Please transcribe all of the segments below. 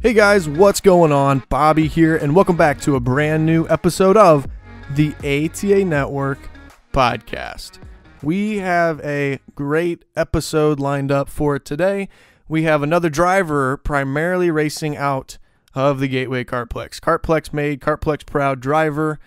Hey guys, what's going on? Bobby here, and welcome back to a brand new episode of the ATA Network podcast. We have a great episode lined up for today. We have another driver primarily racing out of the Gateway Kartplex. Kartplex made, Kartplex proud driver.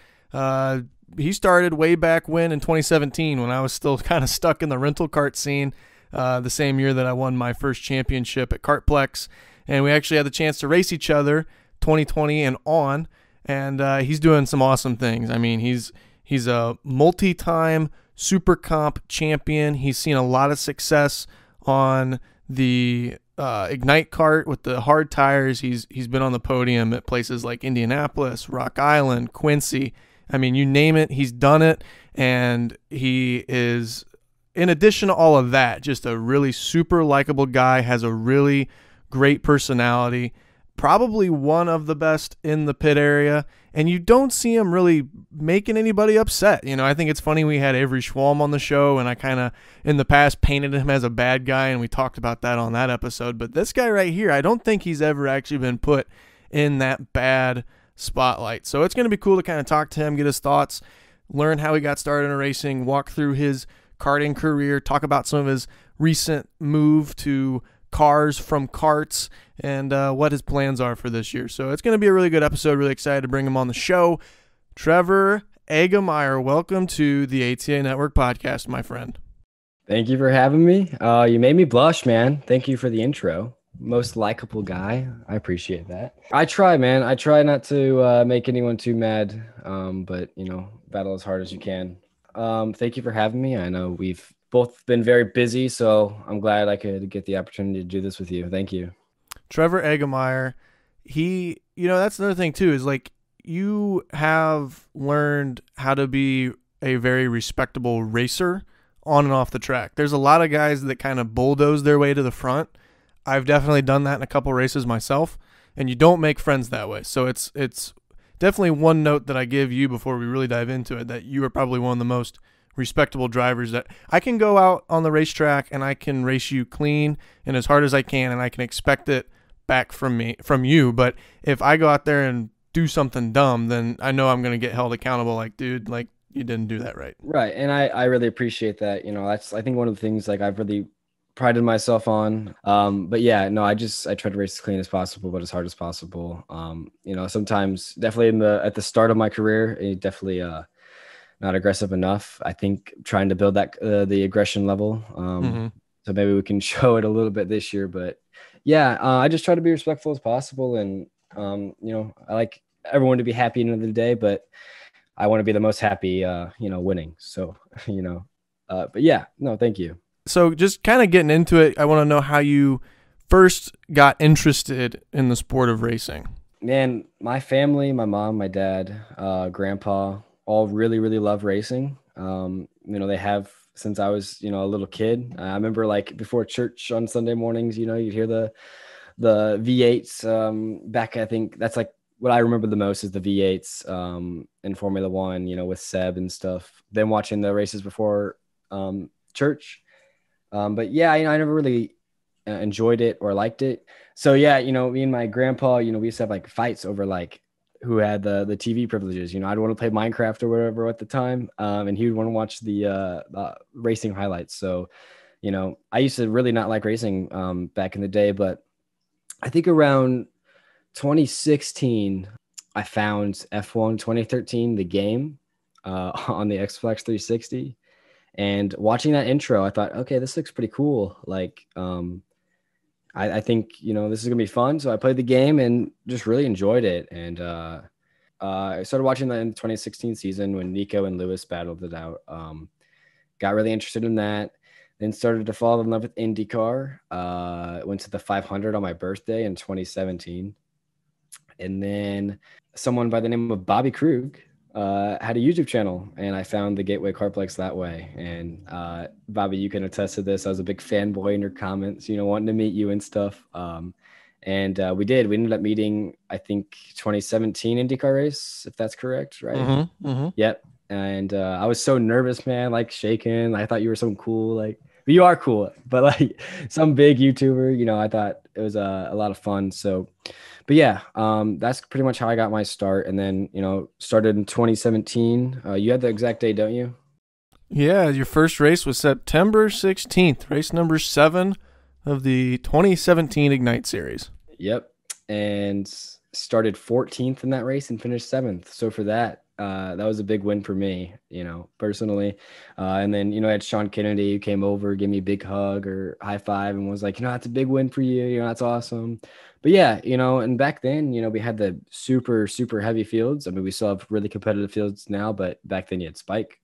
He started way back when in 2017 when I was still kind of stuck in the rental kart scene, the same year that I won my first championship at Kartplex. And we actually had the chance to race each other 2020 and on, and he's doing some awesome things. I mean, he's a multi-time Super Comp champion. He's seen a lot of success on the Ignite kart with the hard tires. He's been on the podium at places like Indianapolis, Rock Island, Quincy. I mean, you name it, he's done it, and he is, in addition to all of that, just a really super likable guy, has a really great personality, probably one of the best in the pit area, and you don't see him really making anybody upset. You know, I think it's funny we had Avery Schwalm on the show, and I kind of, in the past, painted him as a bad guy, and we talked about that on that episode, but this guy right here, I don't think he's ever actually been put in that bad spotlight. So it's going to be cool to kind of talk to him, get his thoughts, learn how he got started in racing, walk through his karting career, talk about some of his recent move to cars from karts, and what his plans are for this year. So it's going to be a really good episode. Really excited to bring him on the show. Trevor Eggemeyer, welcome to the ATA Network podcast, my friend. Thank you for having me. You made me blush, man. Thank you for the intro. Most likable guy. I appreciate that. I try, man. I try not to make anyone too mad, but, you know, battle as hard as you can. Thank you for having me. I know we've both been very busy, so I'm glad I could get the opportunity to do this with you. Thank you. Trevor Eggemeyer, that's another thing too, is like you have learned how to be a very respectable racer on and off the track. There's a lot of guys that kind of bulldoze their way to the front. I've definitely done that in a couple races myself, and you don't make friends that way. So it's definitely one note that I give you before we really dive into it, that you are probably one of the most respectable drivers that I can go out on the racetrack and I can race you clean and as hard as I can, and I can expect it back from you. But if I go out there and do something dumb, then I know I'm going to get held accountable. Like, dude, like you didn't do that right. Right. And I really appreciate that. You know, that's, I think, one of the things like I've really prided myself on. But yeah, no, I try to race as clean as possible, but as hard as possible. You know, sometimes definitely at the start of my career, it definitely, not aggressive enough. I think trying to build that the aggression level. So maybe we can show it a little bit this year. But yeah, I just try to be respectful as possible, and you know, I like everyone to be happy at the end of the day, but I want to be the most happy, winning. So you know, but yeah, no, thank you. So just kind of getting into it, I want to know how you first got interested in the sport of racing. Man, my family, my mom, my dad, grandpa, all really, really love racing. You know, they have since I was, a little kid. I remember like before church on Sunday mornings, you'd hear the V8s back. I think that's like what I remember the most is the V8s in Formula One, with Seb and stuff. Then watching the races before church. But yeah, I never really enjoyed it or liked it. So yeah, me and my grandpa, we used to have like fights over like who had the TV privileges. I'd want to play Minecraft or whatever at the time. And he would want to watch the racing highlights. So, I used to really not like racing back in the day, but I think around 2016, I found F1 2013, the game on the Xbox 360. And watching that intro, I thought, okay, this looks pretty cool. Like, I think, this is going to be fun. So I played the game and just really enjoyed it. And I started watching that in the 2016 season when Nico and Lewis battled it out. Got really interested in that. Then started to fall in love with IndyCar. Went to the 500 on my birthday in 2017. And then someone by the name of Bobby Krug had a YouTube channel, and I found the Gateway Kartplex that way. And Bobby, you can attest to this. I was a big fanboy in your comments, wanting to meet you and stuff. And we did. We ended up meeting, I think, 2017 IndyCar race, if that's correct, right? Mm-hmm, mm-hmm. Yep. And I was so nervous, man, like shaking. I thought you were so cool, like but you are cool. But like some big YouTuber, I thought it was a lot of fun. So, but yeah, that's pretty much how I got my start. And then, started in 2017. You had the exact date, don't you? Yeah, your first race was September 16th, race number 7 of the 2017 Ignite Series. Yep. And started 14th in that race and finished 7th. So for that, that was a big win for me, personally. And then, I had Sean Kennedy who came over, gave me a big hug or high five and was like, that's a big win for you. That's awesome. But yeah, and back then, we had the super, super heavy fields. I mean, we still have really competitive fields now, but back then you had Spike,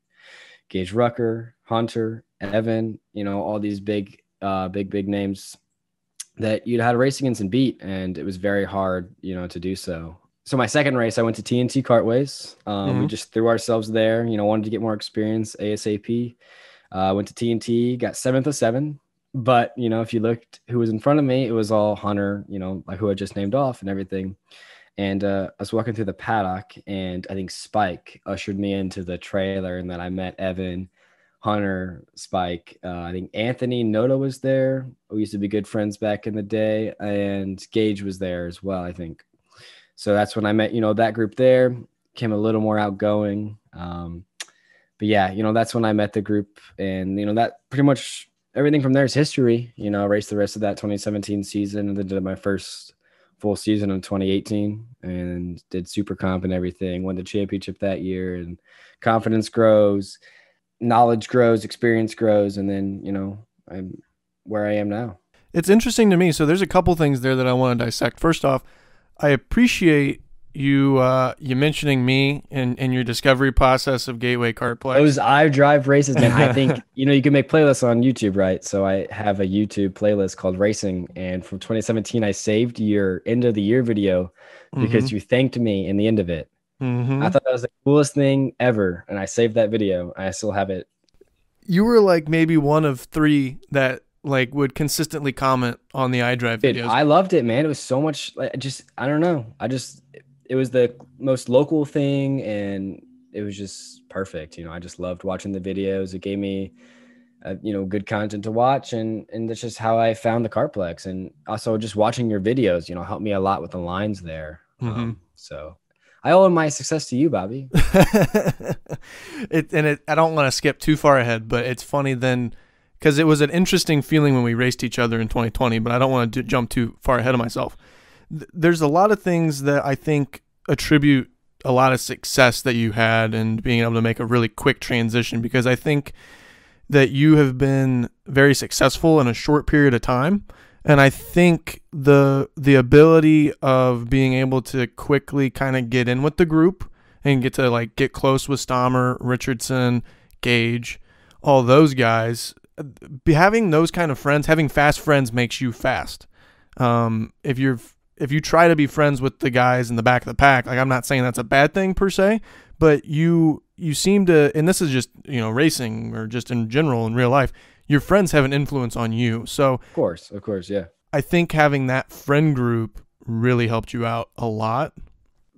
Gage Rucker, Hunter, Evan, all these big names that you'd had a race against and beat. And it was very hard, to do so. So my second race, I went to TNT Kartways. We just threw ourselves there, wanted to get more experience ASAP. Went to TNT, got 7th of 7. But, if you looked who was in front of me, it was all Hunter, like who I just named off and everything. And I was walking through the paddock, and I think Spike ushered me into the trailer, and then I met Evan, Hunter, Spike. I think Anthony Noto was there. We used to be good friends back in the day, and Gage was there as well, I think. So that's when I met, that group there, became a little more outgoing. But yeah, that's when I met the group, and, that pretty much everything from there is history. I raced the rest of that 2017 season, and then did my first full season in 2018 and did super comp and everything, won the championship that year, and confidence grows, knowledge grows, experience grows. And then, I'm where I am now. It's interesting to me. So there's a couple things there that I want to dissect. First off, I appreciate you mentioning me and your discovery process of Gateway Kartplex. Those iDrive races, man. I think you can make playlists on YouTube, right? So I have a YouTube playlist called Racing, and from 2017 I saved your end of the year video because you thanked me in the end of it. I thought that was the coolest thing ever, and I saved that video. I still have it. You were like maybe one of 3 that like would consistently comment on the iDrive videos. I loved it, man. It was so much I don't know. It was the most local thing, and it was just perfect. I just loved watching the videos. It gave me, good content to watch, and that's just how I found the Kartplex. And also just watching your videos, helped me a lot with the lines there. So I owe my success to you, Bobby. I don't want to skip too far ahead, but it's funny then, because it was an interesting feeling when we raced each other in 2020, but I don't want to jump too far ahead of myself. There's a lot of things that I think attribute a lot of success that you had and being able to make a really quick transition, because I think that you have been very successful in a short period of time. And I think the ability of being able to quickly kind of get in with the group and get to get close with Stommer, Richardson, Gage, all those guys, having those kind of friends, having fast friends makes you fast. If you try to be friends with the guys in the back of the pack, I'm not saying that's a bad thing per se, but you seem to, and this is just, racing or just in general in real life, your friends have an influence on you. So of course. Yeah. I think having that friend group really helped you out a lot.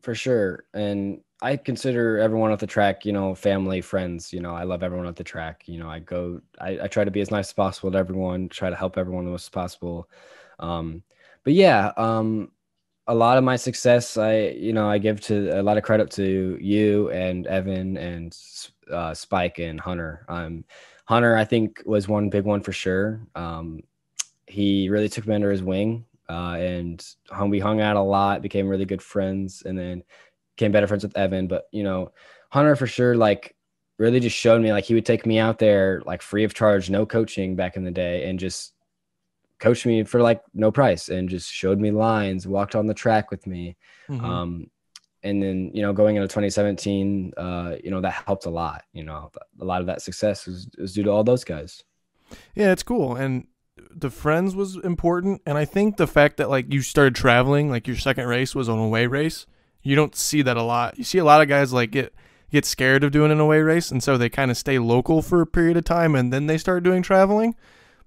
For sure. And I consider everyone at the track, family, friends. I love everyone at the track. I try to be as nice as possible to everyone, try to help everyone the most possible. But yeah, a lot of my success, I give to a lot of credit to you and Evan and Spike and Hunter. Hunter, I think, was one big one for sure. He really took me under his wing, and we hung out a lot, became really good friends, and then became better friends with Evan. But Hunter for sure, really just showed me, he would take me out there free of charge, no coaching back in the day, and just coached me for no price, and just showed me lines, walked on the track with me. And then, going into 2017, that helped a lot. A lot of that success was due to all those guys. Yeah, it's cool. And the friends was important. And I think the fact that you started traveling, your second race was an away race. You don't see that a lot. You see a lot of guys get scared of doing an away race, and so they kind of stay local for a period of time and then they start doing traveling.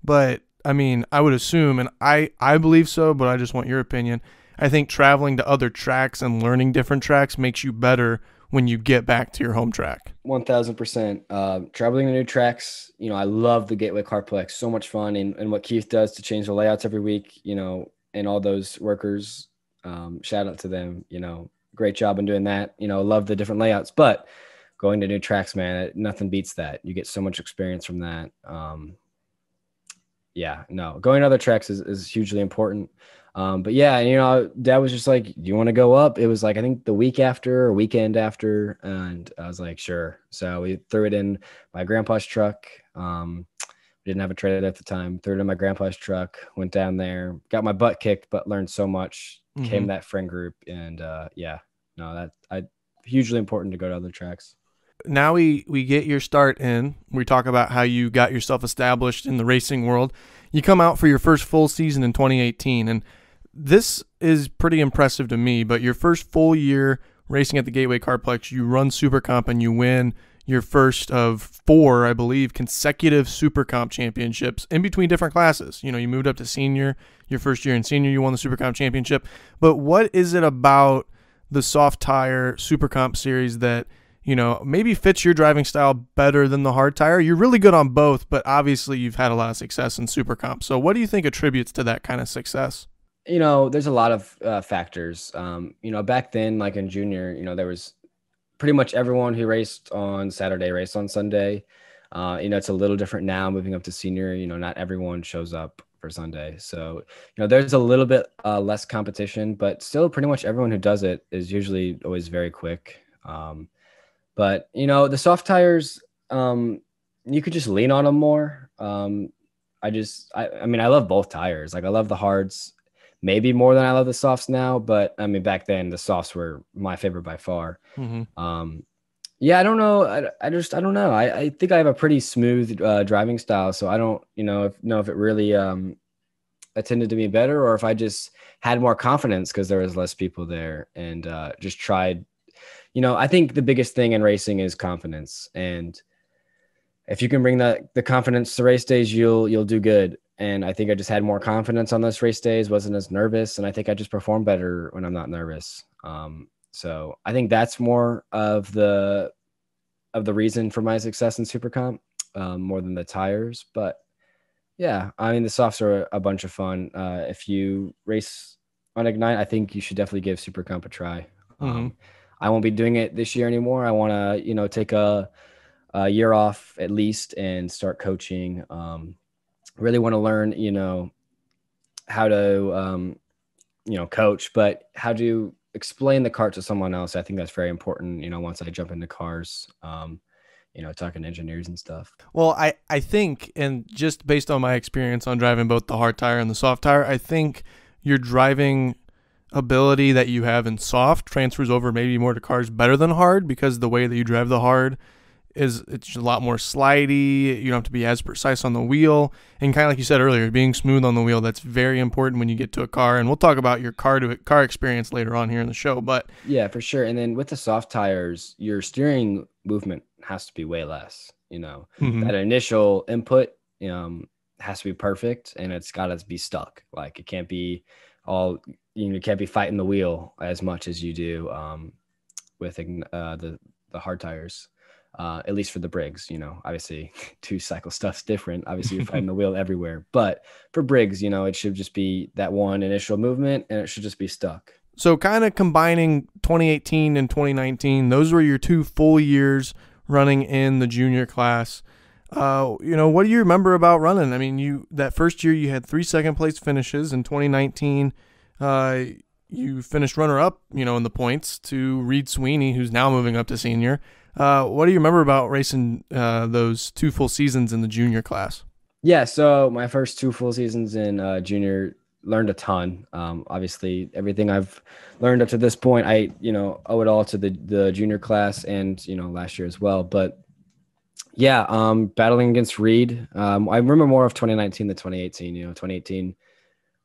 But I mean, I would assume, and I believe so, but I just want your opinion. I think traveling to other tracks and learning different tracks makes you better when you get back to your home track? 1000%. Traveling to new tracks, I love the Gateway Carplex. So much fun. And what Keith does to change the layouts every week, and all those workers, shout out to them, great job in doing that. Love the different layouts. But going to new tracks, man, nothing beats that. You get so much experience from that. Yeah, no, going to other tracks is hugely important. But yeah, Dad was just like, do you want to go up? It was like, I think the week after or weekend after. And I was like, sure. So we threw it in my grandpa's truck. We didn't have a trailer at the time. Threw it in my grandpa's truck, went down there, got my butt kicked, but learned so much, came that friend group. And hugely important to go to other tracks. Now we get your start in. We talk about how you got yourself established in the racing world. You come out for your first full season in 2018, and this is pretty impressive to me, but your first full year racing at the Gateway Carplex, you run Super Comp and you win your first of 4, I believe, consecutive Super Comp championships in between different classes. You moved up to senior, your first year in senior, you won the Super Comp championship. But what is it about the soft tire Super Comp series that maybe fits your driving style better than the hard tire? You're really good on both, but obviously you've had a lot of success in Super Comp. So what do you think attributes to that kind of success? There's a lot of factors. Back then, like in junior, there was pretty much everyone who raced on Saturday raced on Sunday. It's a little different now moving up to senior. Not everyone shows up for Sunday. So, there's a little bit less competition, but still pretty much everyone who does it is usually always very quick. But the soft tires, you could just lean on them more. I love both tires. Like I love the hards, maybe more than I love the softs now. But I mean, back then the softs were my favorite by far. Yeah, I don't know. I don't know. I think I have a pretty smooth driving style, so I don't if it really attended to me better, or if I just had more confidence because there was less people there and just tried. I think the biggest thing in racing is confidence. And if you can bring the confidence to race days, you'll do good. And I think I just had more confidence on those race days, wasn't as nervous. And I think I just perform better when I'm not nervous. So I think that's more of the reason for my success in Super Comp, more than the tires. But yeah, I mean, the softs are a bunch of fun. If you race on Ignite, I think you should definitely give Super Comp a try. I won't be doing it this year anymore. I want to, take a year off at least and start coaching. Really want to learn, how to, coach, but how to explain the kart to someone else. I think that's very important, once I jump into cars, talking to engineers and stuff. Well, I think, and just based on my experience on driving both the hard tire and the soft tire, I think your driving ability that you have in soft transfers over maybe more to cars better than hard, because the way that you drive the hard it's a lot more slidey. You don't have to be as precise on the wheel, and kind of like you said earlier, being smooth on the wheel, that's very important when you get to a car. And we'll talk about your car experience later on here in the show. But yeah, for sure. And then with the soft tires, your steering movement has to be way less. That initial input has to be perfect, and it's got to be stuck. Like it can't be all, you can't be fighting the wheel as much as you do with the hard tires, at least for the Briggs. Obviously 2-cycle stuff's different. Obviously you're fighting the wheel everywhere, but for Briggs, it should just be that one initial movement, and it should just be stuck. So kind of combining 2018 and 2019, those were your 2 full years running in the junior class. What do you remember about running? I mean, that first year you had 3 second place finishes. In 2019, you finished runner up, in the points to Reed Sweeney, who's now moving up to senior. What do you remember about racing those 2 full seasons in the junior class? Yeah, so my first 2 full seasons in junior, learned a ton. Obviously, everything I've learned up to this point, I owe it all to the junior class and last year as well. But yeah, battling against Reed, I remember more of 2019 than 2018. 2018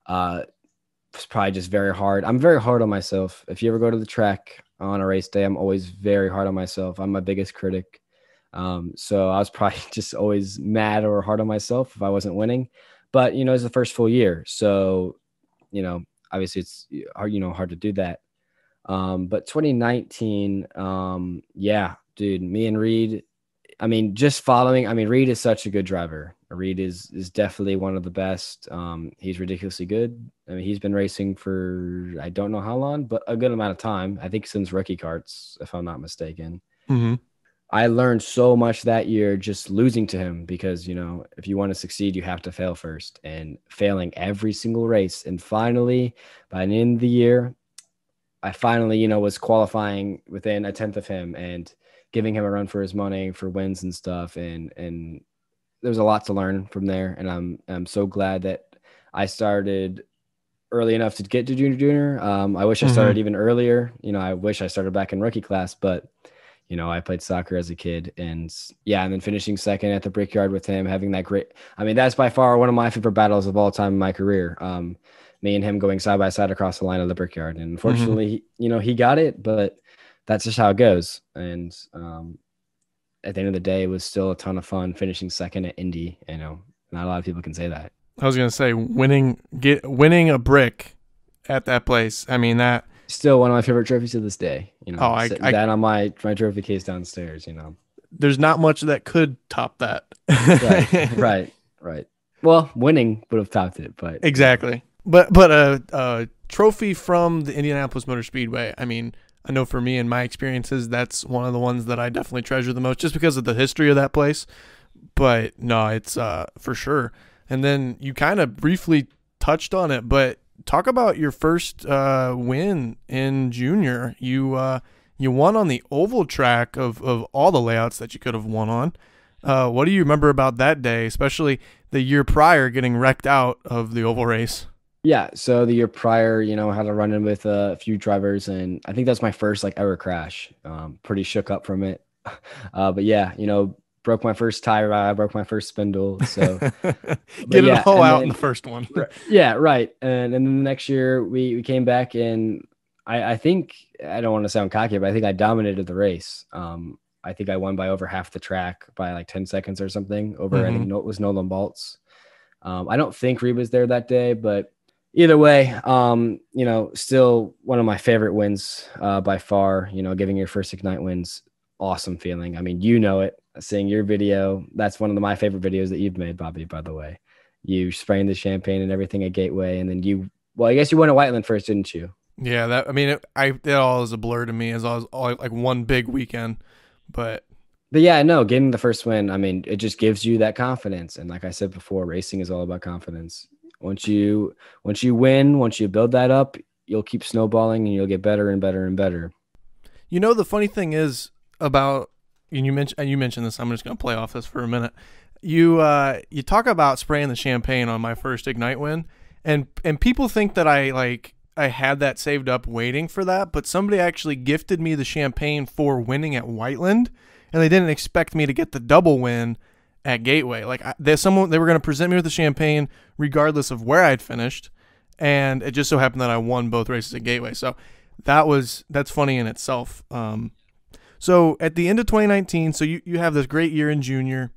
was probably just very hard. I'm very hard on myself. If you ever go to the track on a race day, I'm always very hard on myself. I'm my biggest critic. So I was probably just always mad or hard on myself if I wasn't winning. But, it's the first full year. So, obviously it's hard, hard to do that. But 2019, yeah, dude, me and Reed, I mean, just following. I mean, Reed is such a good driver. Reed is definitely one of the best. He's ridiculously good. I mean, he's been racing for I don't know how long, but a good amount of time. I think since rookie karts, if I'm not mistaken. Mm-hmm. I learned so much that year just losing to him because, if you want to succeed, you have to fail first, and failing every single race. And finally, by the end of the year, I finally, was qualifying within a tenth of him and giving him a run for his money for wins and stuff. And there's a lot to learn from there. And I'm so glad that I started early enough to get to junior. I wish I started even earlier. I wish I started back in rookie class, but I played soccer as a kid, and then finishing second at the Brickyard with him, having that great, I mean, that's by far one of my favorite battles of all time in my career. Me and him going side by side across the line of the Brickyard. And unfortunately, he got it, but that's just how it goes. And at the end of the day, it was still a ton of fun finishing second at Indy. Not a lot of people can say that. I was gonna say winning a brick at that place. I mean, that still one of my favorite trophies to this day. That on my trophy case downstairs. There's not much that could top that. Right. Well, winning would have topped it, but exactly. But a trophy from the Indianapolis Motor Speedway. I mean, I know for me and my experiences, that's one of the ones that I definitely treasure the most, just because of the history of that place. But no, it's for sure. And then you kind of briefly touched on it, but talk about your first win in junior. You won on the oval track of all the layouts that you could have won on. What do you remember about that day, especially the year prior getting wrecked out of the oval race? Yeah, so the year prior, I had a run in with a few drivers, and I think that's my first ever crash. Pretty shook up from it, but yeah, broke my first tire. I broke my first spindle. So get it all out in the first one. Yeah, right. And then the next year we came back, and I think, I don't want to sound cocky, but I think I dominated the race. I think I won by over half the track by 10 seconds or something over, I think it was Nolan Baltz. I don't think Reed was there that day, but either way, still one of my favorite wins by far. Giving your first Ignite wins, awesome feeling. I mean, it. Seeing your video, that's one of my favorite videos that you've made, Bobby, by the way. You spraying the champagne and everything at Gateway, and then I guess you went to Whiteland first, didn't you? Yeah, it all is a blur to me, as all one big weekend. But yeah, no, getting the first win, I mean, it just gives you that confidence. And like I said before, racing is all about confidence. Once you win, once you build that up, you'll keep snowballing and you'll get better and better and better. The funny thing is about, and you mentioned this, I'm just going to play off this for a minute. You talk about spraying the champagne on my first Ignite win, and people think that I had that saved up waiting for that, but somebody actually gifted me the champagne for winning at Whiteland, and they didn't expect me to get the double win at Gateway. They were going to present me with the champagne regardless of where I'd finished, and it just so happened that I won both races at Gateway. So that's funny in itself. So at the end of 2019, so you have this great year in junior,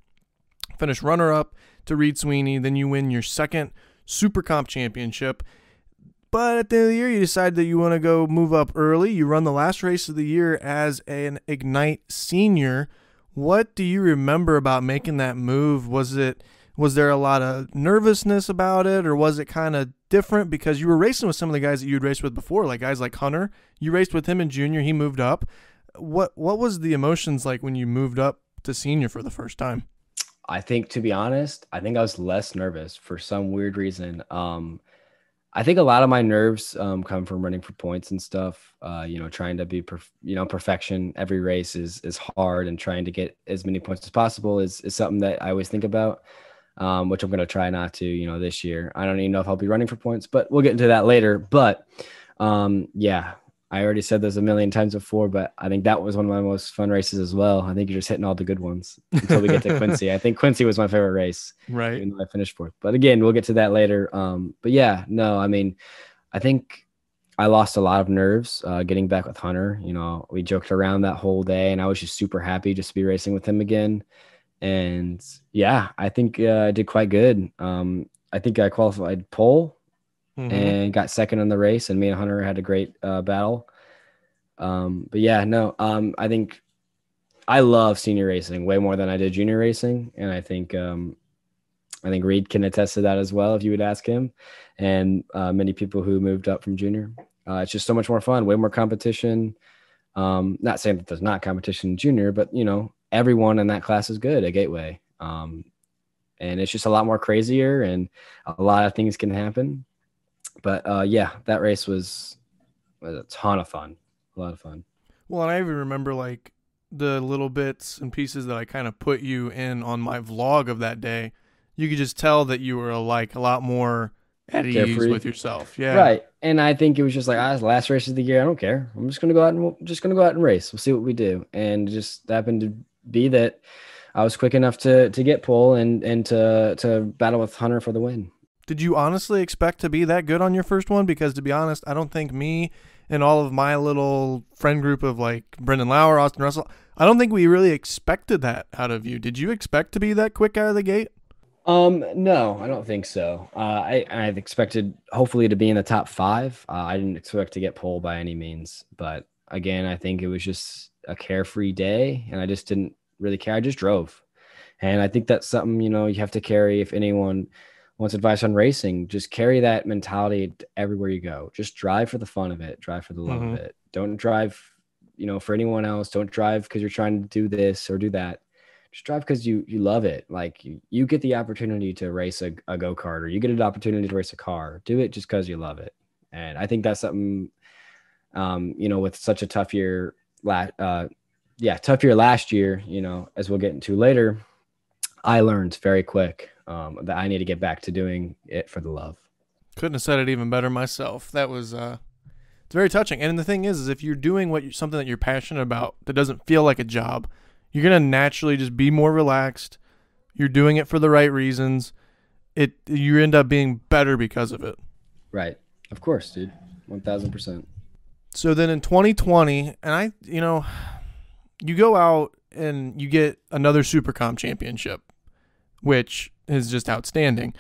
finish runner-up to Reed Sweeney, then you win your second Super Comp championship. But at the end of the year, you decide that you want to go move up early. You run the last race of the year as an Ignite senior. What do you remember about making that move? Was there a lot of nervousness about it, or was it kind of different because you were racing with some of the guys that you'd raced with before, like guys like Hunter? You raced with him in junior, he moved up. What was the emotions like when you moved up to senior for the first time? I think, to be honest, I was less nervous for some weird reason. I think a lot of my nerves come from running for points and stuff. Trying to be perfection every race is hard, and trying to get as many points as possible is something that I always think about, which I'm going to try not to, this year. I don't even know if I'll be running for points, but we'll get into that later. But yeah, I already said this a million times before, but I think that was one of my most fun races as well. I think you're just hitting all the good ones until we get to Quincy. I think Quincy was my favorite race, right? Even though I finished fourth. But again, we'll get to that later. But yeah, no, I mean, I think I lost a lot of nerves getting back with Hunter. We joked around that whole day, and I was just super happy just to be racing with him again. And yeah, I think I did quite good. I think I qualified pole. And got second in the race, and me and Hunter had a great battle. But yeah, no, I think I love senior racing way more than I did junior racing. And I think Reed can attest to that as well, if you would ask him, and many people who moved up from junior. It's just so much more fun, way more competition. Not saying that there's not competition in junior, but everyone in that class is good at Gateway. And it's just a lot more crazier, and a lot of things can happen. But yeah, that race was a ton of fun, a lot of fun. Well, and I even remember like the little bits and pieces that I kind of put you in on my vlog of that day. You could just tell that you were like a lot more at ease with yourself. Yeah. Right. And I think it was just like, it's the last race of the year. I don't care. I'm just going to go out and race. We'll see what we do. And it just happened to be that I was quick enough to get pole and to battle with Hunter for the win. Did you honestly expect to be that good on your first one? Because to be honest, I don't think me and all of my little friend group of like Brendan Lauer, Austin Russell, I don't think we really expected that out of you. Did you expect to be that quick out of the gate? No, I don't think so. I expected hopefully to be in the top 5. I didn't expect to get pole by any means, but again, I think it was just a carefree day, and I just didn't really care. I just drove, and I think that's something you have to carry. If anyone wants advice on racing, just carry that mentality everywhere you go. Just drive for the fun of it, drive for the love of it. Don't drive, for anyone else. Don't drive because you're trying to do this or do that. Just drive because you love it. Like you get the opportunity to race a go-kart, or you get an opportunity to race a car. Do it just because you love it. And I think that's something, with such a tough year, tough year last year, as we'll get into later, I learned very quick that I need to get back to doing it for the love. Couldn't have said it even better myself. That was, it's very touching. And the thing is if you're doing something that you're passionate about that doesn't feel like a job, you're going to naturally just be more relaxed. You're doing it for the right reasons. You end up being better because of it. Right. Of course, dude. 1000%. So then in 2020, and you go out and you get another Supercom championship, which is just outstanding.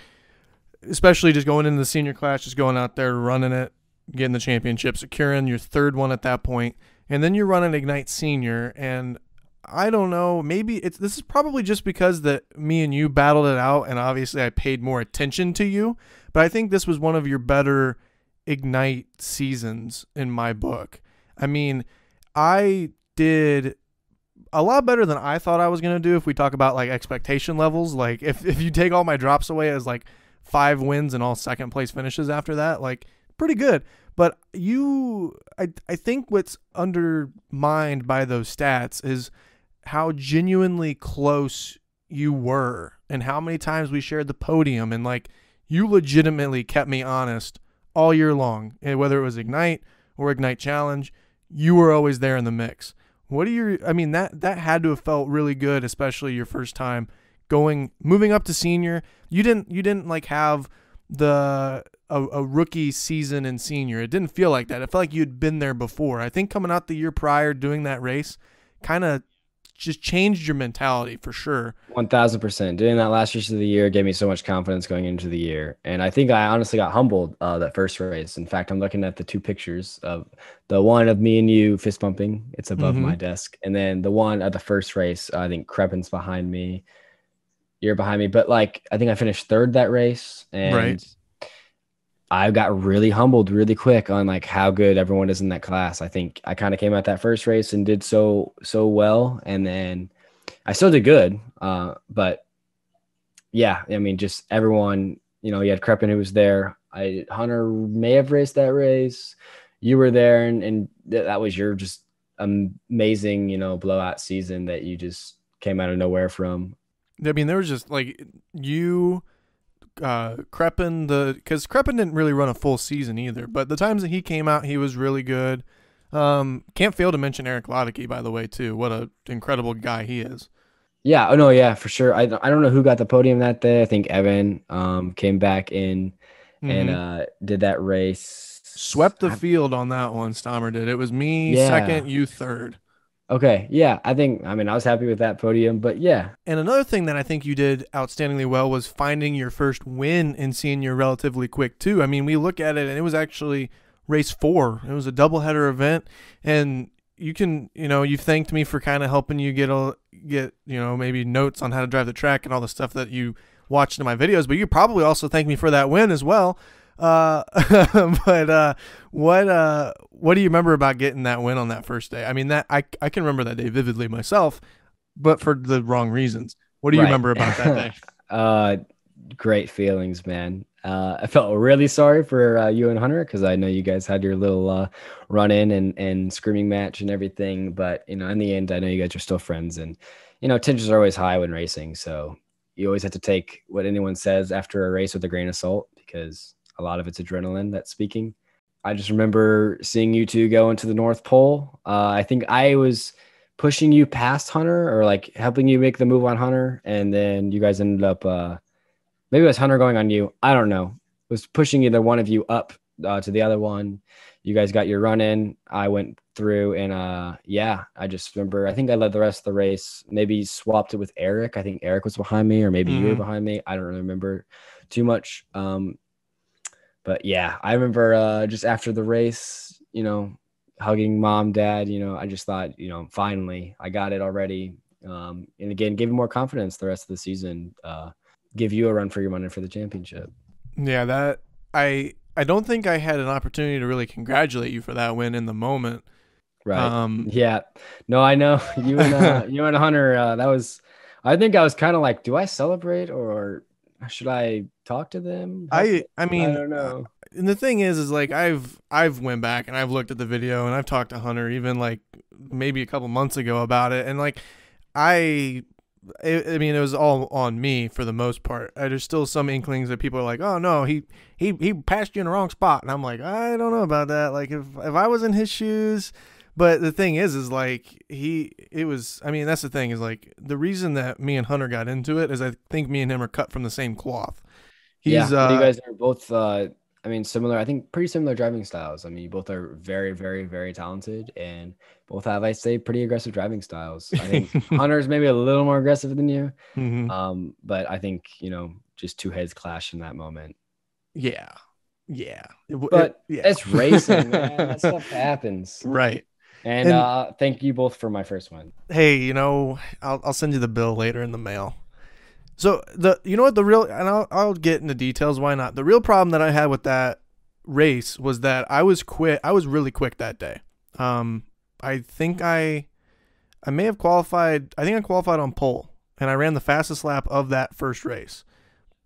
Especially just going into the senior class, just going out there, running it, getting the championship, securing your third one at that point. And then you're running Ignite Senior, and I don't know, maybe this is probably just because that me and you battled it out, and obviously I paid more attention to you, but I think this was one of your better Ignite seasons in my book. I mean, I did a lot better than I thought I was going to do if we talk about like expectation levels. Like if you take all my drops away as like 5 wins and all second place finishes after that, like pretty good. But I think what's undermined by those stats is how genuinely close you were and how many times we shared the podium, and like you legitimately kept me honest all year long. And whether it was Ignite or Ignite Challenge, you were always there in the mix. That had to have felt really good, especially your first time moving up to senior. You didn't like have a rookie season in senior. It didn't feel like that. It felt like you'd been there before. I think coming out the year prior doing that race kind of just changed your mentality for sure. 1000%. Doing that last race of the year gave me so much confidence going into the year. And I think I honestly got humbled that first race. In fact, I'm looking at the 2 pictures of the one of me and you fist bumping. It's above my desk. And then the one at the first race, I think Crepin's behind me. You're behind me. But like, I think I finished 3rd that race. And right. I got really humbled really quick on like how good everyone is in that class. I think I kind of came out that first race and did so well. And then I still did good. But yeah, I mean, just everyone, you had Crepin who was there. Hunter may have raced that race. You were there, and that was your just amazing, blowout season that you just came out of nowhere from. I mean, there was just like you, Crepin, because Crepin didn't really run a full season either, but the times that he came out, he was really good. Can't fail to mention Eric Lodicki, by the way, too. What an incredible guy he is. Yeah. Oh no. Yeah, for sure. I don't know who got the podium that day. I think Evan came back in and did that race. Swept the field on that one. Stommer did. It was me second, you third. Okay. Yeah. I was happy with that podium, but yeah. And another thing that I think you did outstandingly well was finding your first win in senior relatively quick too. I mean, we look at it and it was actually race 4. It was a doubleheader event, and you thanked me for kind of helping you get maybe notes on how to drive the track and all the stuff that you watched in my videos, but you probably also thanked me for that win as well. But what do you remember about getting that win on that first day? I mean, that I can remember that day vividly myself, but for the wrong reasons. What do you remember about that day? Great feelings, man. I felt really sorry for you and Hunter, because I know you guys had your little run-in and screaming match and everything. But, in the end, I know you guys are still friends. And, tensions are always high when racing. So you always have to take what anyone says after a race with a grain of salt, because a lot of it's adrenaline that's speaking. I just remember seeing you two go into the North Pole. I think I was pushing you past Hunter, or like helping you make the move on Hunter. And then you guys ended up... maybe it was Hunter going on you. I don't know. It was pushing either one of you up to the other one. You guys got your run in. I went through, and I just remember, I think I led the rest of the race. Maybe swapped it with Eric. I think Eric was behind me, or maybe you were behind me. I don't really remember too much. But yeah, I remember just after the race, hugging mom, dad, I just thought, finally I got it already. And again, gave me more confidence the rest of the season. Give you a run for your money for the championship. Yeah, that I don't think I had an opportunity to really congratulate you for that win in the moment. Right. Yeah. No, I know you and Hunter. That was. I think I was kind of like, do I celebrate or should I talk to them? I mean, I don't know. And the thing is like I've went back and I've looked at the video and I've talked to Hunter even like maybe a couple months ago about it, and like I mean, it was all on me for the most part. There's still some inklings that people are like, "Oh no, he passed you in the wrong spot," and I'm like, I don't know about that. Like if I was in his shoes, but the thing is like that's the thing is like the reason that me and Hunter got into it is I think me and him are cut from the same cloth. You guys are both. Similar. I think pretty similar driving styles. I mean, you both are very, very, very talented, and both have, I'd say, pretty aggressive driving styles. I think Hunter's maybe a little more aggressive than you. Mm-hmm. But I think, just two heads clash in that moment. Yeah. But it's racing, man. That stuff happens. Right. And thank you both for my first one. Hey, I'll send you the bill later in the mail. So I'll get into details. Why not? The real problem that I had with that race was that I was really quick that day. I think I may have qualified. I think I qualified on pole, and I ran the fastest lap of that first race.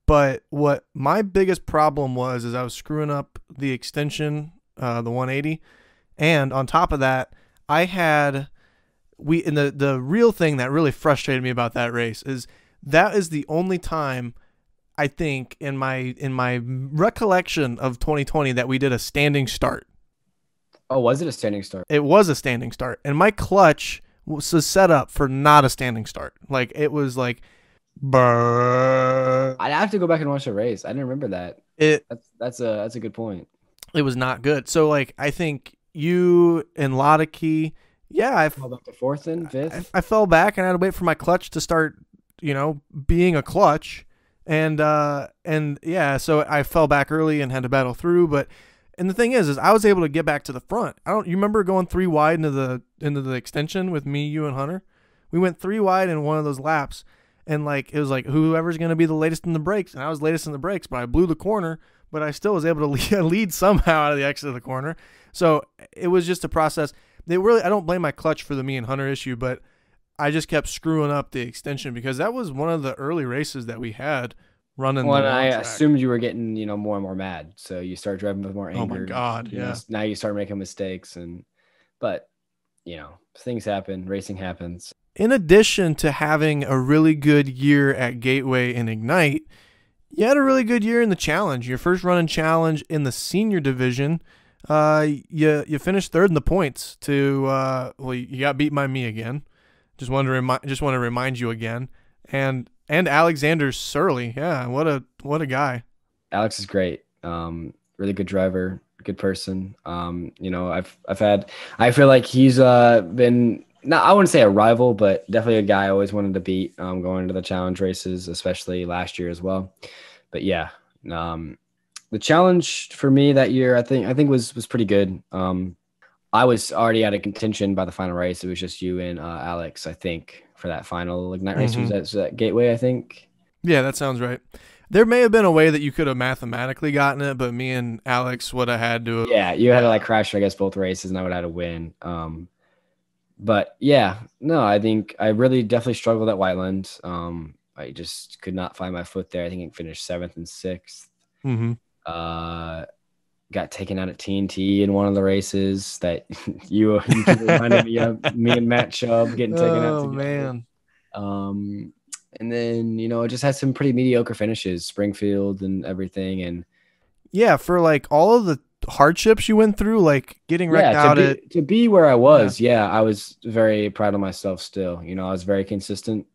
But what my biggest problem was is I was screwing up the extension, the 180, and on top of that, the real thing that really frustrated me about that race is that is the only time I think in my recollection of 2020 that we did a standing start. Oh, was it a standing start? It was a standing start, and my clutch was set up for not a standing start. Like it was like, brrr. I'd have to go back and watch the race. I didn't remember that. That's a good point. It was not good. So like I think you and Lodicki, I fell back to fourth and fifth. I fell back and I had to wait for my clutch to start, being a clutch, and so I fell back early and had to battle through. And the thing is I was able to get back to the front. You remember going 3 wide into the extension with me, you, and Hunter? We went 3 wide in one of those laps, and like it was like whoever's going to be the latest in the brakes, and I was latest in the brakes, but I blew the corner, but I still was able to lead somehow out of the exit of the corner. So it was just a process. I don't blame my clutch for the me and Hunter issue, but I just kept screwing up the extension because that was one of the early races that we had running. Well, I assumed you were getting, more and more mad. So you start driving with more anger. Oh my God. Yeah. Now you start making mistakes, but things happen. Racing happens. In addition to having a really good year at Gateway and Ignite, you had a really good year in the challenge. Your first run in challenge in the senior division. You finished third in the points you got beat by me again. Just want to remind you again. And Alexander Surly. Yeah. What a guy. Alex is great. Really good driver, good person. I feel like he's been, not, I wouldn't say a rival, but definitely a guy I always wanted to beat, going into the challenge races, especially last year as well. But yeah, The challenge for me that year, I think was pretty good. I was already out of contention by the final race. It was just you and Alex, I think, for that final Ignite race. Was that Gateway, I think? Yeah, that sounds right. There may have been a way that you could have mathematically gotten it, but me and Alex would have had to. Yeah, you had to like crash, I guess, both races, and I would have had to win. But yeah, no, I think I really definitely struggled at Whiteland. I just could not find my foot there. I think I finished 7th and 6th. Got taken out at TNT in one of the races that you reminded me of, me and Matt Chubb getting taken out together. Oh, man. And then, it just had some pretty mediocre finishes, Springfield and everything. And yeah, for like all of the hardships you went through, like getting wrecked out to be where I was. Yeah, I was very proud of myself still. I was very consistent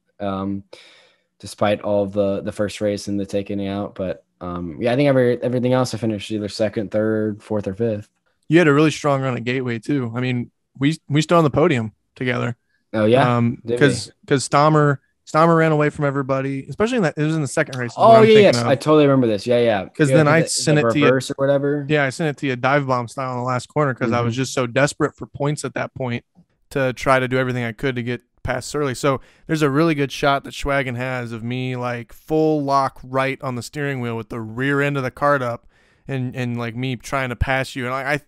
despite all of the first race and the taking out. But I think everything else I finished either 2nd, 3rd, 4th, or 5th. You had a really strong run at Gateway too. I mean, we stood on the podium together. Oh yeah, because Stommer ran away from everybody, especially it was in the second race. Oh yeah, yes, I totally remember this. Yeah. Because then I sent it to you, or whatever. Yeah, I sent it to you dive bomb style in the last corner because I was just so desperate for points at that point to try to do everything I could to get past Surly. So there's a really good shot that Schwagen has of me like full lock right on the steering wheel with the rear end of the cart up and like me trying to pass you. And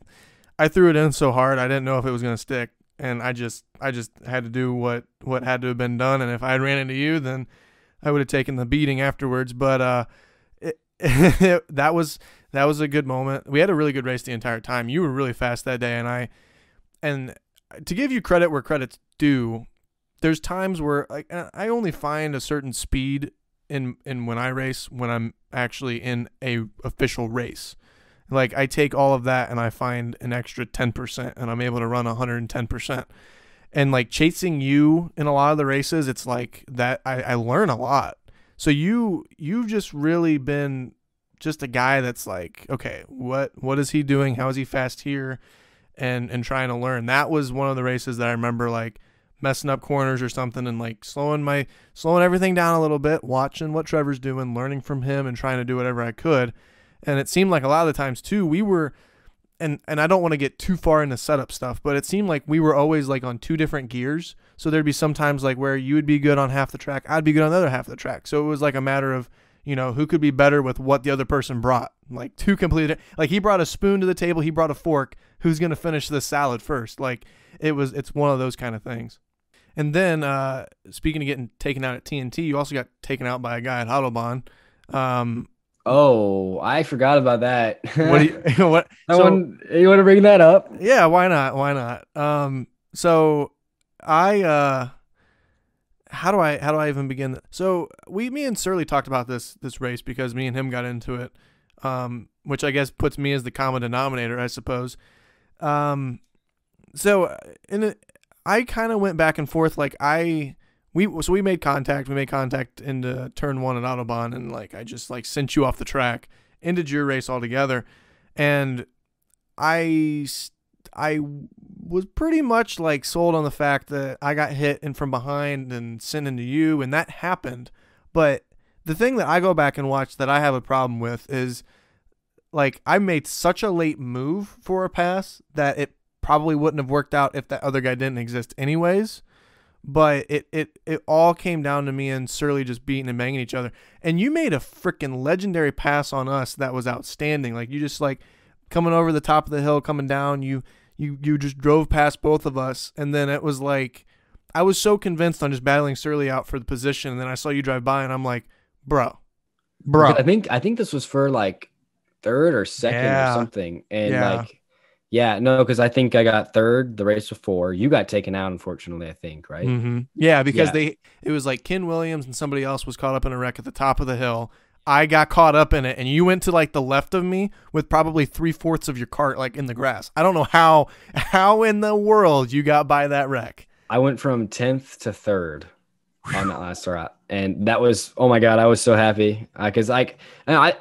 I threw it in so hard I didn't know if it was going to stick. And I just had to do what had to have been done. And if I had ran into you, then I would have taken the beating afterwards. But that was a good moment. We had a really good race the entire time. You were really fast that day, and to give you credit where credit's due, there's times where I only find a certain speed in when I race when I'm actually in a official race. Like I take all of that and I find an extra 10% and I'm able to run 110%. And like chasing you in a lot of the races, it's like that I learn a lot. So you've just really been just a guy that's like, okay, what is he doing? How is he fast here? And trying to learn. That was one of the races that I remember like messing up corners or something and like slowing everything down a little bit, watching what Trevor's doing, learning from him and trying to do whatever I could. And it seemed like a lot of the times too, we were, and I don't want to get too far into setup stuff, but it seemed like we were always like on 2 different gears. So there'd be some times like where you would be good on half the track, I'd be good on the other half of the track. So it was like a matter of, who could be better with what the other person brought. Like 2 completely, like he brought a spoon to the table, he brought a fork. Who's going to finish this salad first? Like it's one of those kind of things. And then speaking of getting taken out at TNT, you also got taken out by a guy at Autobahn. Oh, I forgot about that. What? You want to bring that up? Yeah, why not? So I how do I even begin? So me and Surly talked about this race because me and him got into it, which I guess puts me as the common denominator, I suppose. So I kind of went back and forth. Like we made contact. We made contact into turn 1 at Autobahn, and like I just like sent you off the track, ended your race altogether, and I was pretty much like sold on the fact that I got hit and from behind and sent into you, and that happened. But the thing that I go back and watch that I have a problem with is like I made such a late move for a pass that it probably wouldn't have worked out if that other guy didn't exist anyways. But it all came down to me and Surly just beating and banging each other. And you made a freaking legendary pass on us that was outstanding. Like you just like coming over the top of the hill, coming down, you just drove past both of us. And then it was like, I was so convinced on just battling Surly out for the position. And then I saw you drive by and I'm like, bro. I think this was for like 3rd or 2nd or something. And because I think I got 3rd the race before. You got taken out, unfortunately, I think, right? Mm-hmm. Yeah, because it was like Ken Williams and somebody else was caught up in a wreck at the top of the hill. I got caught up in it, and you went to like the left of me with probably 3/4 of your cart like in the grass. I don't know how in the world you got by that wreck. I went from 10th to 3rd on that last start. And that was, oh my God, I was so happy because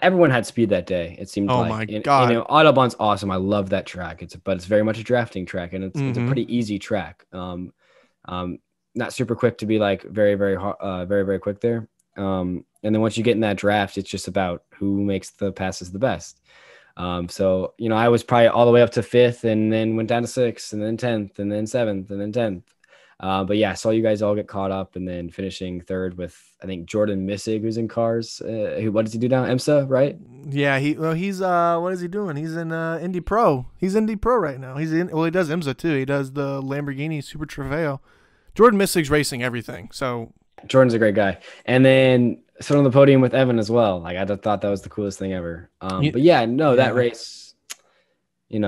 everyone had speed that day. It seemed like. Oh my God. Autobahn's awesome. I love that track. But it's very much a drafting track, and it's a pretty easy track. Not super quick to be like very, very, very quick there. And then once you get in that draft, it's just about who makes the passes the best. So, I was probably all the way up to 5th and then went down to 6th and then 10th and then 7th and then 10th. But yeah, I saw you guys all get caught up and then finishing 3rd with, I think, Jordan Missig, who's in cars. What does he do now? IMSA, right? Yeah, he's what is he doing? He's in Indy Pro. He's Indy Pro right now. He does IMSA too. He does the Lamborghini Super Trofeo. Jordan Missig's racing everything. So Jordan's a great guy. And then sit on the podium with Evan as well. Like, I just thought that was the coolest thing ever. But yeah, no, that race, it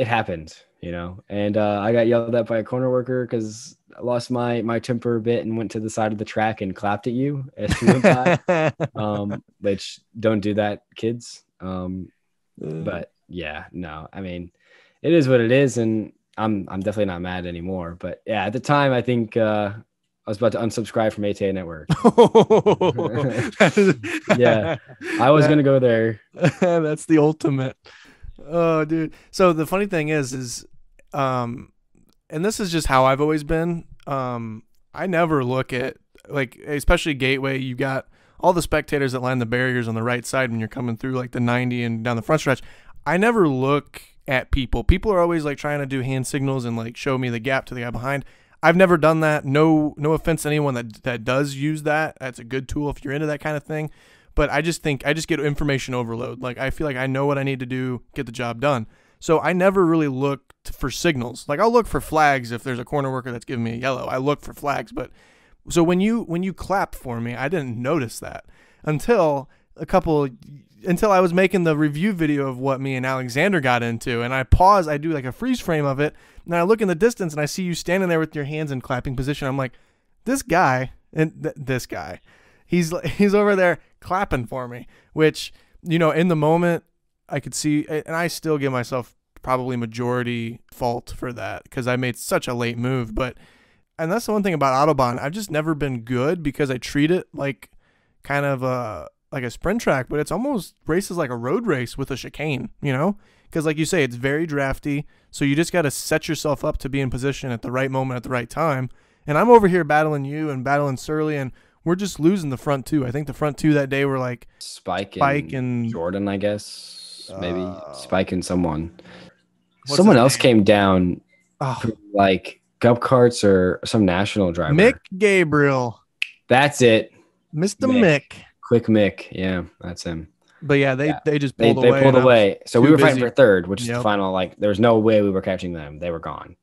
happened, and I got yelled at by a corner worker because I lost my temper a bit and went to the side of the track and clapped at you as you went by. Which don't do that, kids. But yeah, no, I mean, it is what it is. And I'm definitely not mad anymore. But yeah, at the time, I think I was about to unsubscribe from ATA Network. Yeah, I was going to go there. That's the ultimate. Oh, dude. So the funny thing is, and this is just how I've always been. I never look at, like, especially Gateway, you got all the spectators that line the barriers on the right side when you're coming through like the 90 and down the front stretch. I never look at people. People are always like trying to do hand signals and like show me the gap to the guy behind. I've never done that. No offense to anyone that does use that. That's a good tool if you're into that kind of thing. But I just get information overload. Like, I feel like I know what I need to do, get the job done. So I never really look for signals. Like, I'll look for flags if there's a corner worker that's giving me a yellow. I look for flags. But so when you clapped for me, I didn't notice that until I was making the review video of what me and Alexander got into, and I pause, I do like a freeze frame of it, and I look in the distance and I see you standing there with your hands in clapping position. I'm like, this guy, he's over there clapping for me, which, in the moment I could see, and I still give myself probably majority fault for that because I made such a late move. And that's the one thing about Autobahn, I've just never been good because I treat it like kind of like a sprint track, but it's almost races like a road race with a chicane, because like you say, it's very drafty. So you just got to set yourself up to be in position at the right moment at the right time. And I'm over here battling you and battling Surly, and we're just losing the front two. I think the front two that day were like Spike and Jordan, I guess, maybe Spike and someone else came down for like Cup Karts or some national driver. Mick Gabriel. That's it. Mr. Mick. Quick Mick. Yeah, that's him. But yeah, they just pulled away. They pulled away. So we were fighting for 3rd, which is the final. Like, there was no way we were catching them. They were gone.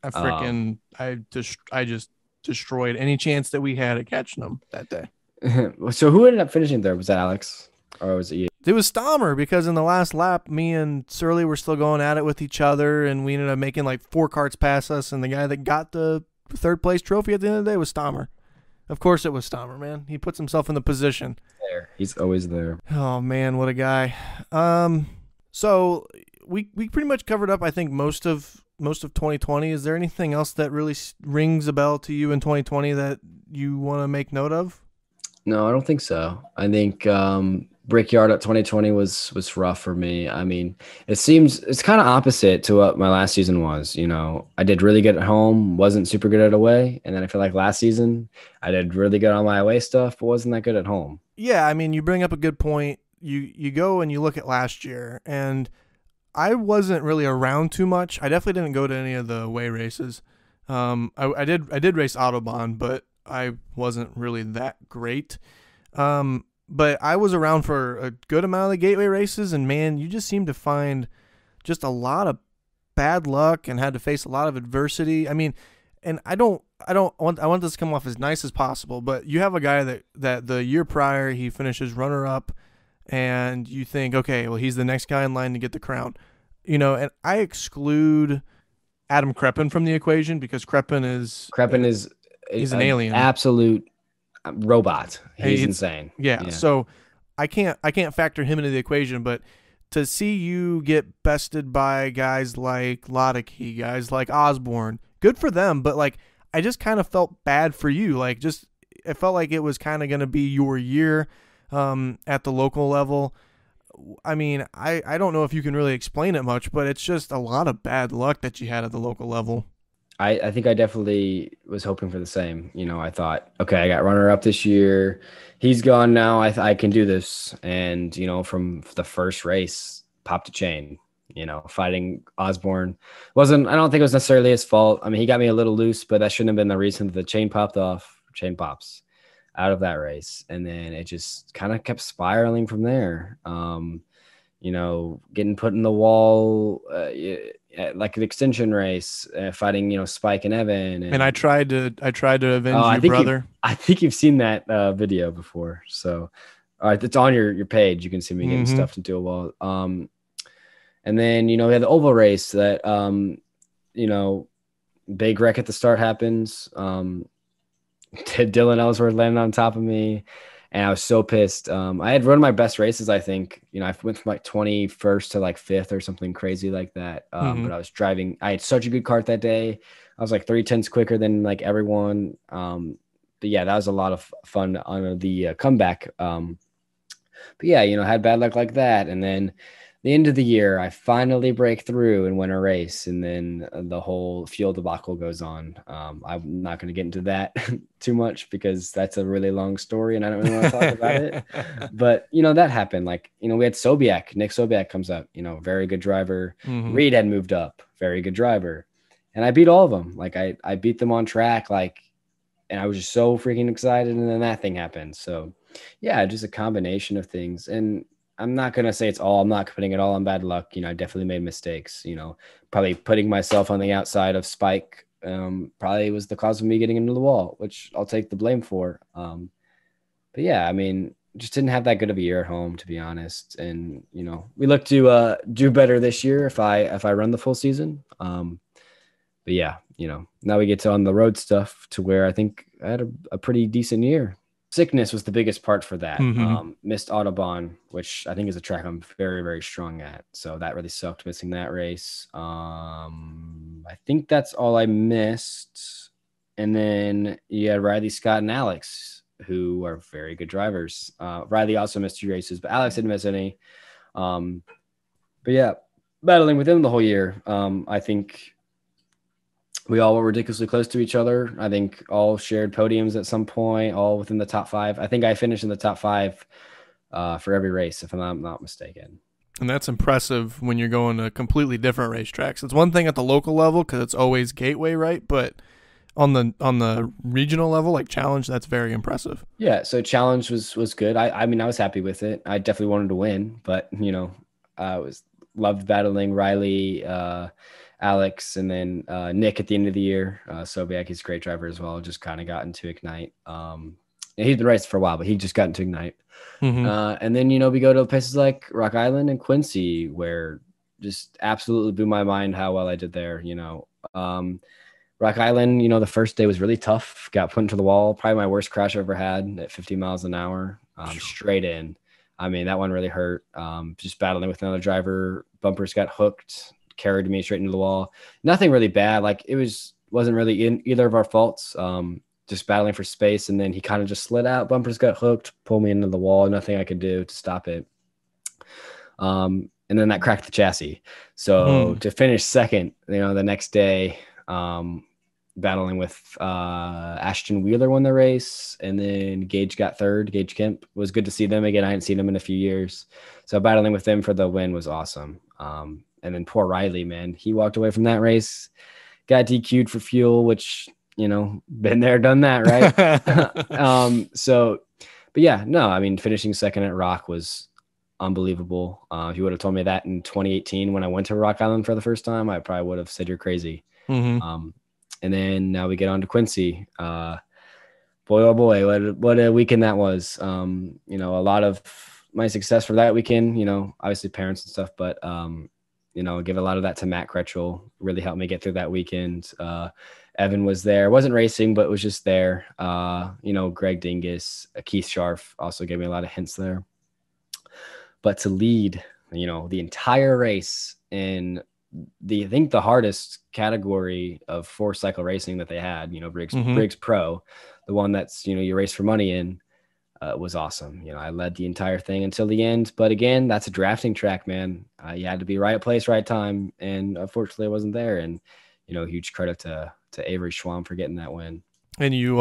I just destroyed any chance that we had at catching them that day. So who ended up finishing 3rd? Was that Alex or was it you? It was Stommer, because in the last lap, me and Surly were still going at it with each other, and we ended up making like 4 carts pass us, and the guy that got the 3rd place trophy at the end of the day was Stommer. Of course it was Stommer, man. He puts himself in the position. He's always there. Oh, man, what a guy. So we pretty much covered up, I think, most of 2020. Is there anything else that really rings a bell to you in 2020 that you want to make note of? No, I don't think so. I think Brickyard at 2020 was rough for me. I mean, it's kind of opposite to what my last season was. I did really good at home, wasn't super good at away, and then I feel like last season I did really good on my away stuff, but wasn't that good at home. Yeah, I mean, you bring up a good point. You go and you look at last year, and I wasn't really around too much. I definitely didn't go to any of the away races. I did race Autobahn, but I wasn't really that great. But I was around for a good amount of the Gateway races, and man, you just seem to find just a lot of bad luck and had to face a lot of adversity. I mean, and I want this to come off as nice as possible, but you have a guy that the year prior he finishes runner up, and you think, okay, well, he's the next guy in line to get the crown, and I exclude Adam Kreppen from the equation because Kreppen is he's an alien, absolute robot. He's insane. Yeah. So I can't factor him into the equation, but to see you get bested by guys like Lodicki, guys like Osborne, good for them. But like, I just kind of felt bad for you. Like, it felt like it was kind of going to be your year at the local level. I mean, I don't know if you can really explain it much, but it's just a lot of bad luck that you had at the local level. I think I definitely was hoping for the same. You know, I thought, okay, I got runner up this year. He's gone now. I can do this. And, you know, from the first race, popped a chain, you know, fighting Osborne. I don't think it was necessarily his fault. I mean, he got me a little loose, but that shouldn't have been the reason that the chain popped off, chain pops out of that race. And then it just kind of kept spiraling from there. You know, getting put in the wall, like an extension race, fighting, you know, Spike and Evan. And I And tried to avenge I you, think brother. you've seen that video before. So, all right, it's on your page. You can see me getting Mm-hmm. stuffed into a wall. And then, you know, we had the oval race that, you know, big wreck at the start happens. Dylan Ellsworth landed on top of me, and I was so pissed. I had run my best races, I think. You know, I went from like 21st to like 5th or something crazy like that. Mm-hmm. But I was driving. I had such a good kart that day. I was like 3/10 quicker than like everyone. But yeah, that was a lot of fun on the comeback. But yeah, you know, had bad luck like that, and then the end of the year, I finally break through and win a race, and then the whole fuel debacle goes on. I'm not going to get into that too much because that's a really long story, and I don't really want to talk about it. But you know, that happened. Like, you know, we had Sobiak. Nick Sobiak comes up. You know, very good driver. Mm-hmm. Reed had moved up, very good driver, and I beat all of them. Like I beat them on track. Like, and I was just so freaking excited, and then that thing happened. So yeah, just a combination of things. And I'm not gonna say I'm not putting it all on bad luck. You know, I definitely made mistakes. You know, probably putting myself on the outside of Spike probably was the cause of me getting into the wall, which I'll take the blame for. But yeah, I mean, just didn't have that good of a year at home, to be honest. And you know, we look to do better this year if I run the full season. But yeah, you know, now we get to on the road stuff to where I think I had a pretty decent year. Sickness was the biggest part for that. Mm-hmm. Missed Autobahn, which I think is a track I'm very, very strong at. So that really sucked missing that race. I think that's all I missed. And then you had Riley, Scott, and Alex, who are very good drivers. Riley also missed 2 races, but Alex didn't miss any. Um, but yeah, battling with him the whole year. I think we all were ridiculously close to each other. I think all shared podiums at some point, all within the top 5. I think I finished in the top 5 for every race, if I'm not mistaken. And that's impressive when you're going to completely different racetracks. It's one thing at the local level because it's always gateway, right? But on the regional level, like challenge, that's very impressive. Yeah, so challenge was good. I mean, I was happy with it. I definitely wanted to win, but you know, I was loved battling Riley, Alex, and then Nick at the end of the year. Sobiak, he's a great driver as well. Just kind of got into Ignite. He's been racing for a while, but he just got into Ignite. Mm-hmm. And then, you know, we go to places like Rock Island and Quincy, where just absolutely blew my mind how well I did there. You know, Rock Island, you know, the first day was really tough. Got put into the wall. Probably my worst crash I ever had at 50 miles an hour, straight in. I mean, that one really hurt. Just battling with another driver. Bumpers got hooked, carried me straight into the wall. Nothing really bad. Like wasn't really in either of our faults. Just battling for space, and then he kind of just slid out. Bumpers got hooked, pulled me into the wall. Nothing I could do to stop it. And then that cracked the chassis. So to finish second, you know, the next day, battling with Ashton Wheeler won the race, and then Gage got third. Gage Kemp. It was good to see them again. I hadn't seen them in a few years, so battling with them for the win was awesome. And then poor Riley, man, he walked away from that race, got DQ'd for fuel, which, you know, been there, done that, right? So, but yeah, no, I mean, finishing second at Rock was unbelievable. If you would have told me that in 2018 when I went to Rock Island for the first time, I probably would have said you're crazy. Mm-hmm. And then now we get on to Quincy. Boy, oh boy, what a weekend that was. You know, a lot of my success for that weekend, you know, obviously parents and stuff, but, you know, give a lot of that to Matt Kretschel. Really helped me get through that weekend. Evan was there, wasn't racing, but was just there. You know, Greg Dingus, Keith Scharf also gave me a lot of hints there. But to lead, you know, the entire race in I think the hardest category of 4-cycle racing that they had, you know, Briggs Pro, the one that's, you know, you race for money in, was awesome. You know, I led the entire thing until the end, but again, that's a drafting track, man. You had to be right place, right time. And unfortunately I wasn't there. And, you know, huge credit to to Avery Schwam for getting that win. And you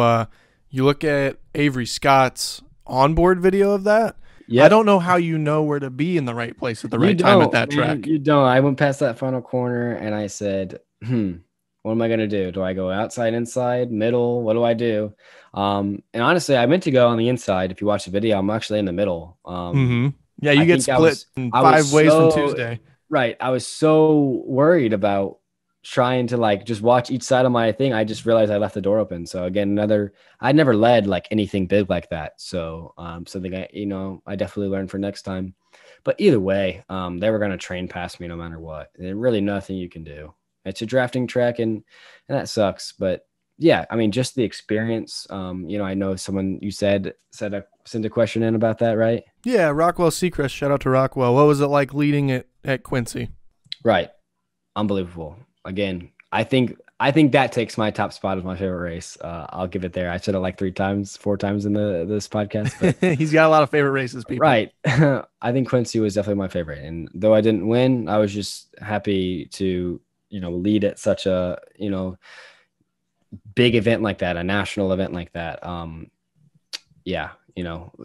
look at Avery Scott's onboard video of that. Yeah, I don't know how you know where to be in the right place at the right time at that track. You don't. I went past that final corner and I said, what am I going to do? Do I go outside, inside, middle? What do I do? And honestly, I meant to go on the inside. If you watch the video, I'm actually in the middle. Yeah, you get split in 5 ways from Tuesday. Right. I was so worried about trying to like just watch each side of my thing. I just realized I left the door open. So again, I never led like anything big like that. So something I definitely learned for next time. But either way, they were going to train past me no matter what. And really nothing you can do. It's a drafting track and that sucks. But yeah, I mean, just the experience. I know someone you sent a question in about that, right? Yeah, Rockwell Seacrest. Shout out to Rockwell. What was it like leading it at Quincy? Right. Unbelievable. Again, I think that takes my top spot as my favorite race. I'll give it there. I said it like 4 times in this podcast. But he's got a lot of favorite races, people. Right. I think Quincy was definitely my favorite. And though I didn't win, I was just happy to, lead at such a, big event like that, a national event like that.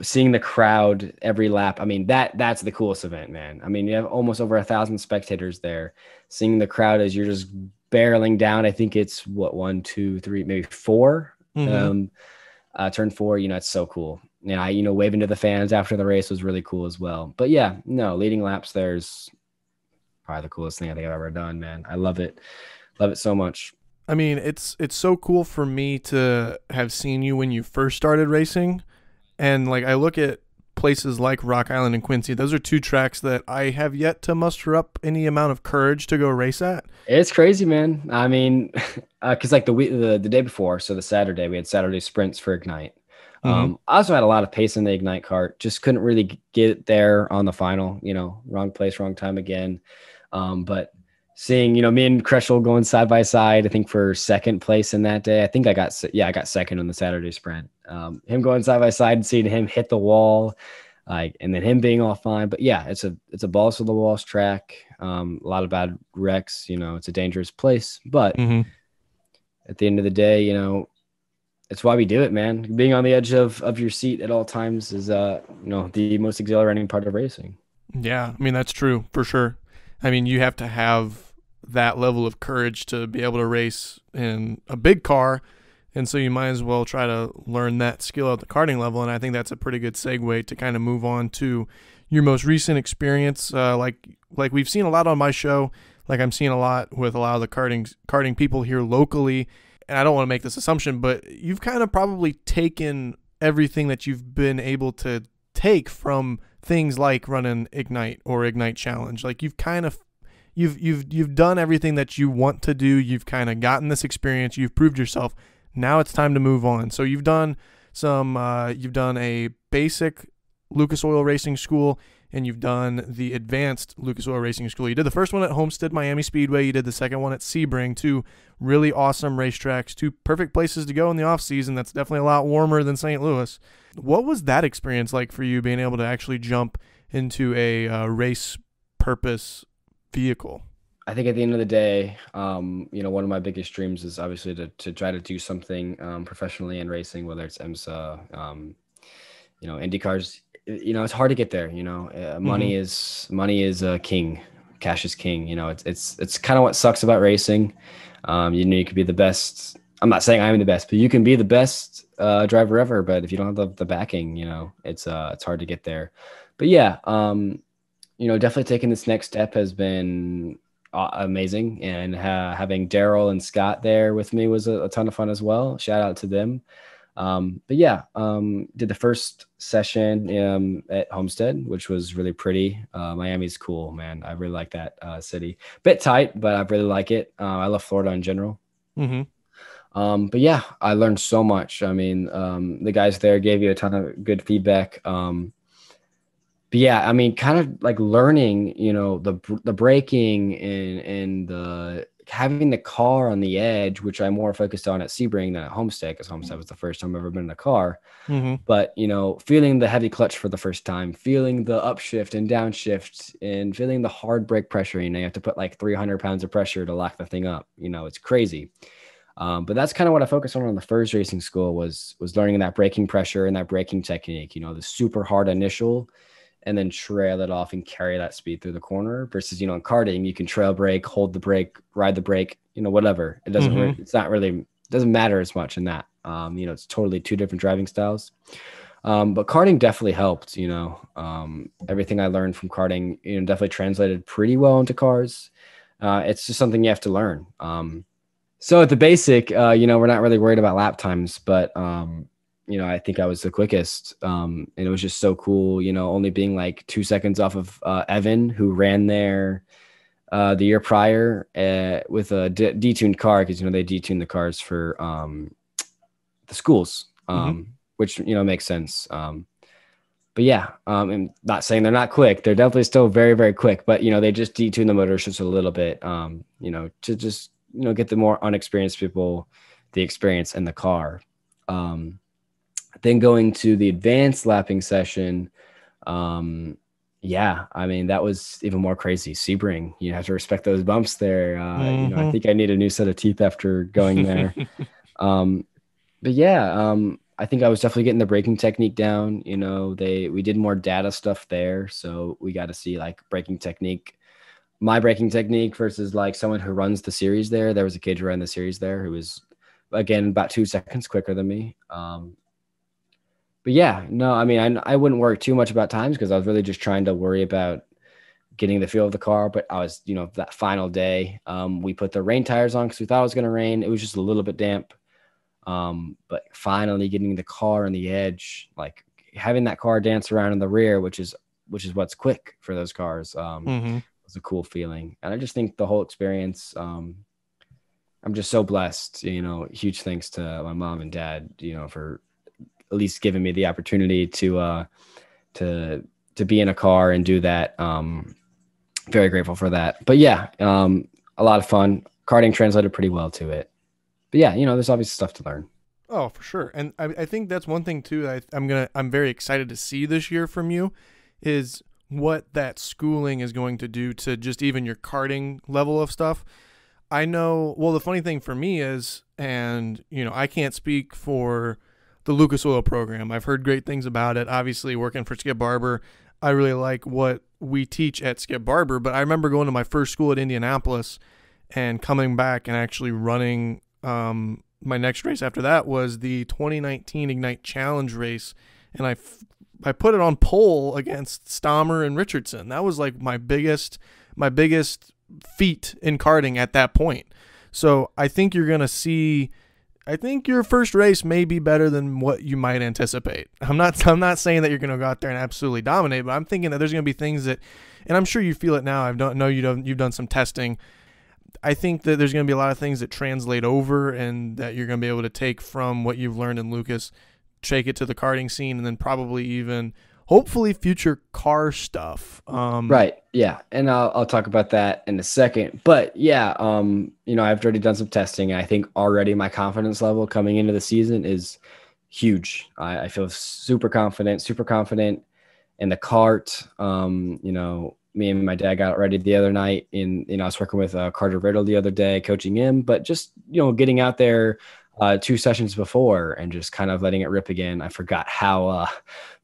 Seeing the crowd every lap. I mean, that's the coolest event, man. I mean, you have almost over 1,000 spectators there. Seeing the crowd as you're just barreling down. I think it's 1, 2, 3, maybe 4. Turn 4. It's so cool. And waving to the fans after the race was really cool as well. But yeah, no, leading laps there's probably the coolest thing I think I've ever done, man. I love it so much. I mean, it's so cool for me to have seen you when you first started racing. And like I look at places like Rock Island and Quincy, those are 2 tracks that I have yet to muster up any amount of courage to go race at. It's crazy, man. I mean, because like the day before, so the Saturday, we had Saturday sprints for Ignite. I also had a lot of pace in the Ignite cart, just couldn't really get there on the final, wrong place, wrong time again. But seeing, me and Kreschel going side by side, I think for second place in that day. I think I got second on the Saturday sprint. Him going side by side and seeing him hit the wall, and then him being all fine. But yeah, it's a balls to the walls track. A lot of bad wrecks. It's a dangerous place. But at the end of the day, it's why we do it, man. Being on the edge of your seat at all times is the most exhilarating part of racing. Yeah, I mean that's true for sure. I mean, you have to have that level of courage to be able to race in a big car, and so you might as well try to learn that skill at the karting level. And I think that's a pretty good segue to kind of move on to your most recent experience. Like we've seen a lot on my show, like I'm seeing a lot with a lot of the karting people here locally. And I don't want to make this assumption, but you've kind of probably taken everything that you've been able to take from things like running Ignite or Ignite Challenge. Like you've done everything that you want to do. You've kind of gotten this experience. You've proved yourself. Now it's time to move on. So you've done a basic Lucas Oil Racing School, and you've done the advanced Lucas Oil Racing School. You did the first one at Homestead Miami Speedway. You did the second one at Sebring. 2 really awesome racetracks, 2 perfect places to go in the off season. That's definitely a lot warmer than St. Louis. What was that experience like for you, being able to actually jump into a race purpose vehicle? I think at the end of the day, one of my biggest dreams is obviously to try to do something professionally in racing, whether it's IMSA, IndyCars. It's hard to get there. Money is king. Cash is king. It's kind of what sucks about racing. You could be the best. I'm not saying I'm the best, but you can be the best driver ever. But if you don't have the backing, it's hard to get there. But yeah, definitely taking this next step has been amazing, and having Daryl and Scott there with me was a ton of fun as well. Shout out to them. But yeah, did the first session at Homestead, which was really pretty. Miami's cool, man. I really like that city. Bit tight, but I really like it. I love Florida in general. But yeah, I learned so much. I mean, the guys there gave you a ton of good feedback. But yeah, I mean, kind of like learning, the braking and the having the car on the edge, which I'm more focused on at Sebring than at Homestead, because Homestead was the first time I've ever been in a car. But, feeling the heavy clutch for the first time, feeling the upshift and downshift, and feeling the hard brake pressure. You have to put like 300 pounds of pressure to lock the thing up. It's crazy. But that's kind of what I focused on the first racing school was learning that braking pressure and that braking technique, the super hard initial and then trail it off and carry that speed through the corner versus, in karting, you can trail brake, hold the brake, ride the brake, whatever. It doesn't, it's not really, doesn't matter as much in that. It's totally two different driving styles. But karting definitely helped, everything I learned from karting, definitely translated pretty well into cars. It's just something you have to learn. So at the basic, we're not really worried about lap times, but, I think I was the quickest. And it was just so cool, only being like 2 seconds off of Evan, who ran there the year prior with a detuned car, because, they detune the cars for the schools, which, makes sense. But yeah, I'm not saying they're not quick. They're definitely still very, very quick, but, they just detune the motors just a little bit, to just, get the more unexperienced people the experience in the car. Then going to the advanced lapping session, yeah, I mean, that was even more crazy. Sebring, you have to respect those bumps there. I think I need a new set of teeth after going there. But yeah, I think I was definitely getting the braking technique down. We did more data stuff there, so we got to see like braking technique, my braking technique versus like someone who runs the series there. There was a kid who ran the series there who was, again, about 2 seconds quicker than me. But yeah, no, I mean, I wouldn't worry too much about times because I was really just trying to worry about getting the feel of the car. But I was, that final day, we put the rain tires on because we thought it was going to rain. It was just a little bit damp. But finally getting the car on the edge, like having that car dance around in the rear, which is what's quick for those cars, was a cool feeling. And I just think the whole experience, I'm just so blessed, huge thanks to my mom and dad, for at least giving me the opportunity to be in a car and do that. Very grateful for that. But yeah, a lot of fun. Karting translated pretty well to it. But yeah, there's obviously stuff to learn. Oh, for sure. And I think that's one thing too that I'm very excited to see this year from you is what that schooling is going to do to just even your karting level of stuff. I know, well, the funny thing for me is, and I can't speak for the Lucas Oil program. I've heard great things about it. Obviously, working for Skip Barber, I really like what we teach at Skip Barber. But I remember going to my first school at Indianapolis and coming back and actually running. My next race after that was the 2019 Ignite Challenge race, and I put it on pole against Stammer and Richardson. That was like my biggest feat in karting at that point. So I think you're gonna see. I think your first race may be better than what you might anticipate. I'm not saying that you're going to go out there and absolutely dominate, but I'm thinking that there's going to be things that, and I'm sure you feel it now. You've done some testing. I think that there's going to be a lot of things that translate over and that you're going to be able to take from what you've learned in Lucas, take it to the karting scene, and then probably even hopefully future car stuff. Right. Yeah. And I'll talk about that in a second, but yeah, I've already done some testing. I think already my confidence level coming into the season is huge. I feel super confident in the kart. Me and my dad got ready the other night I was working with Carter Riddle the other day, coaching him, but just, getting out there 2 sessions before and just kind of letting it rip again. I forgot how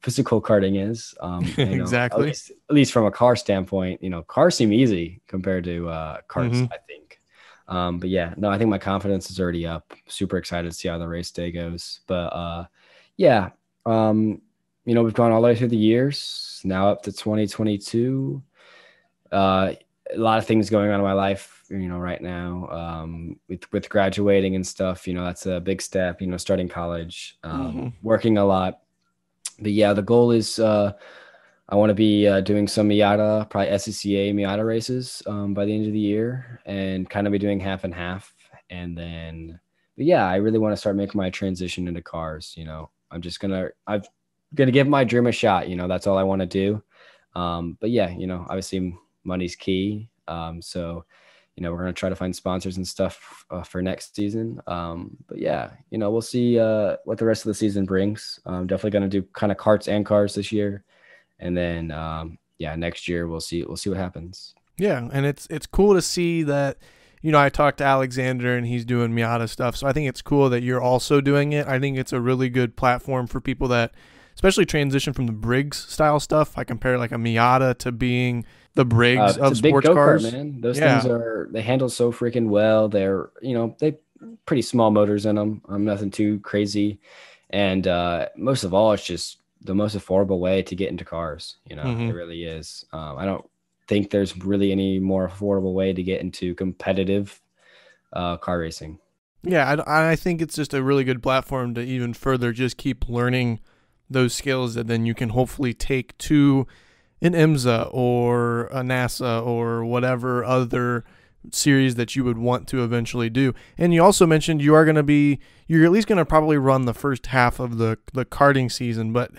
physical karting is. Exactly. At least from a car standpoint, cars seem easy compared to karts, I think. But yeah, no, I think my confidence is already up. Super excited to see how the race day goes. But yeah, we've gone all the way through the years, now up to 2022. A lot of things going on in my life, right now, with graduating and stuff, that's a big step, starting college, working a lot. But yeah, the goal is, I want to be doing some Miata, probably SCCA Miata races by the end of the year and kind of be doing half and half. And then, but yeah, I really want to start making my transition into cars. I'm going to give my dream a shot. That's all I want to do. But yeah, obviously money's key. So, we're going to try to find sponsors and stuff for next season. But yeah, we'll see what the rest of the season brings. I'm definitely going to do kind of karts and cars this year. And then, next year we'll see what happens. Yeah. And it's cool to see that, I talked to Alexander and he's doing Miata stuff. So I think it's cool that you're also doing it. I think it's a really good platform for people that especially transition from the Briggs style stuff. I compare like a Miata to being the Briggs It's of a big sports go-kart, cars. man. Those Yeah. things they handle so freaking well. They're, they pretty small motors in them. Nothing too crazy. And most of all, it's just the most affordable way to get into cars. It really is. I don't think there's really any more affordable way to get into competitive car racing. Yeah, I think it's just a really good platform to even further just keep learning those skills that then you can hopefully take to an IMSA or a NASA or whatever other series that you would want to eventually do. And you also mentioned you're at least going to probably run the first half of the karting season, but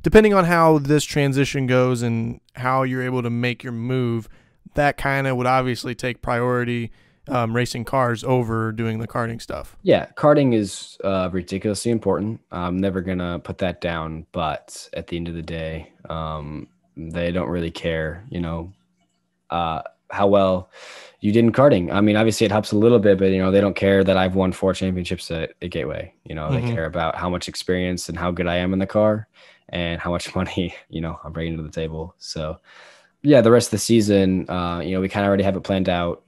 depending on how this transition goes and how you're able to make your move, that kind of would obviously take priority, racing cars over doing the karting stuff. Yeah, karting is ridiculously important. I'm never going to put that down, but at the end of the day, they don't really care, how well you did in karting. I mean, obviously it helps a little bit, but they don't care that I've won 4 championships at Gateway. They care about how much experience and how good I am in the car and how much money, I'm bringing to the table. So yeah, the rest of the season, we kind of already have it planned out.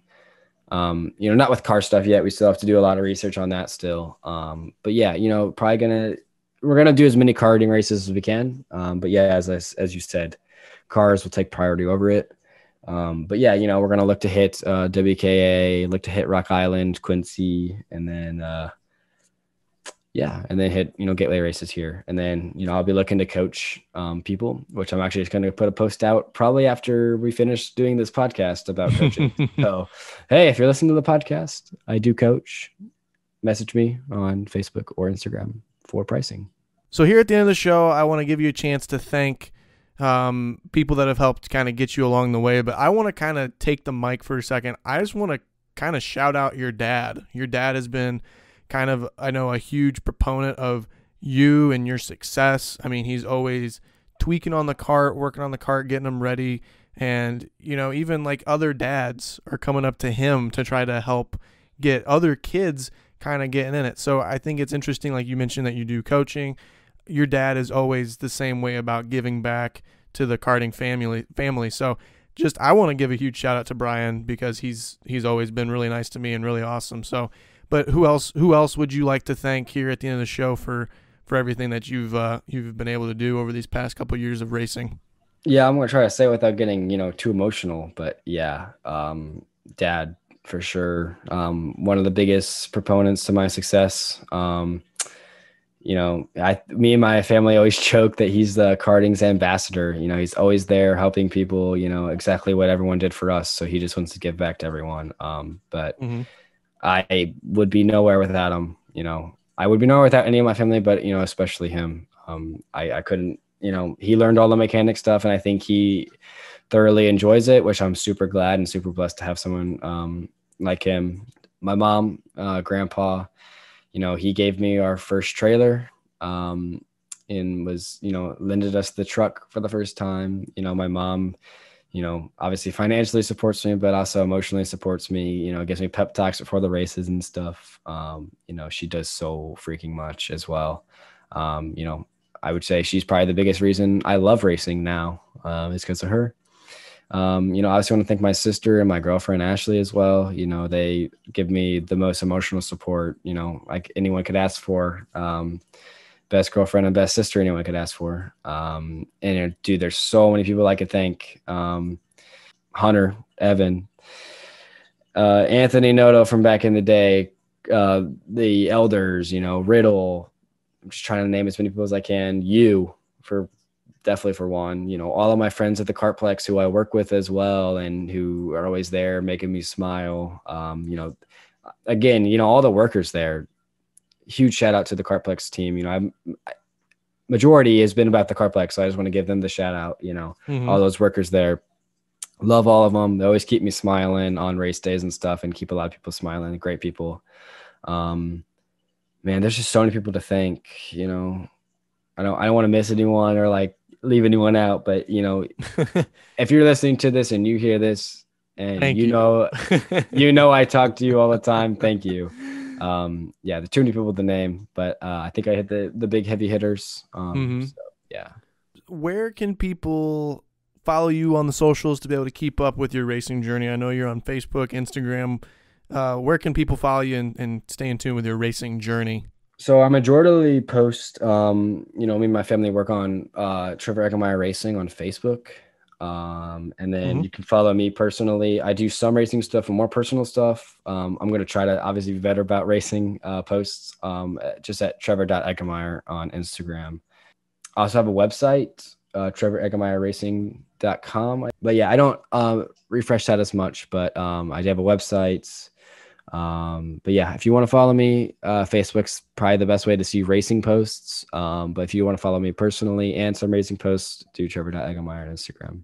Not with car stuff yet. We still have to do a lot of research on that still. But yeah, we're gonna do as many karting races as we can. But yeah, as you said, cars will take priority over it. But yeah, we're going to look to hit WKA, look to hit Rock Island, Quincy, and then hit, Gateway races here. And then, I'll be looking to coach people, which I'm actually just going to put a post out probably after we finish doing this podcast about coaching. So, hey, if you're listening to the podcast, I do coach. Message me on Facebook or Instagram for pricing. So here at the end of the show, I want to give you a chance to thank people that have helped kind of get you along the way, but I want to kind of take the mic for a second. I just want to kind of shout out your dad. Your dad has been kind of, I know, a huge proponent of you and your success. I mean, he's always tweaking on the cart, working on the cart, getting them ready. And, even like other dads are coming up to him to try to help get other kids kind of getting in it. So I think it's interesting, like you mentioned, that you do coaching. Your dad is always the same way about giving back to the karting family. So just, I want to give a huge shout out to Brian because he's always been really nice to me and really awesome. So, but who else would you like to thank here at the end of the show for everything that you've been able to do over these past couple of years of racing? Yeah, I'm going to try to say it without getting, too emotional, but yeah, Dad, for sure. One of the biggest proponents to my success. Me and my family always joke that he's the karting's ambassador. He's always there helping people, exactly what everyone did for us. So he just wants to give back to everyone. But I would be nowhere without him. I would be nowhere without any of my family, but, especially him. I couldn't, he learned all the mechanic stuff and I think he thoroughly enjoys it, which I'm super glad and super blessed to have someone like him. My mom, grandpa, he gave me our first trailer and was, lended us the truck for the first time. My mom, obviously financially supports me, but also emotionally supports me, gives me pep talks before the races and stuff. She does so freaking much as well. I would say she's probably the biggest reason I love racing now is because of her. I also want to thank my sister and my girlfriend, Ashley, as well. They give me the most emotional support, like anyone could ask for. Best girlfriend and best sister anyone could ask for. And dude, there's so many people I could thank. Hunter, Evan, Anthony Noto from back in the day, the elders, Riddle. I'm just trying to name as many people as I can. You, definitely for one, all of my friends at the Kartplex who I work with as well and who are always there making me smile. Again, all the workers there, huge shout out to the Kartplex team. Majority has been about the Kartplex, so I just want to give them the shout out. All those workers there, love all of them. They always keep me smiling on race days and stuff and keep a lot of people smiling. Great people. Man, there's just so many people to thank. I don't want to miss anyone or like leave anyone out, but if you're listening to this and you hear this, And Thank I talk to you all the time. Thank you. Yeah, there's too many people with the name, but I think I hit the big heavy hitters. So yeah. Where can people follow you on the socials to be able to keep up with your racing journey? I know you're on Facebook, Instagram. Where can people follow you and stay in tune with your racing journey? So I majorly post, me and my family work on Trevor Eggemeyer Racing on Facebook. And then you can follow me personally. I do some racing stuff and more personal stuff. I'm going to try to obviously be better about racing posts, just at trevor.eggemeyer on Instagram. I also have a website, trevoreggemeyerracing.com. But yeah, I don't refresh that as much, but I do have a website. But yeah, if you want to follow me, Facebook's probably the best way to see racing posts. But if you want to follow me personally and some racing posts, do trevor.eggemeyer on Instagram.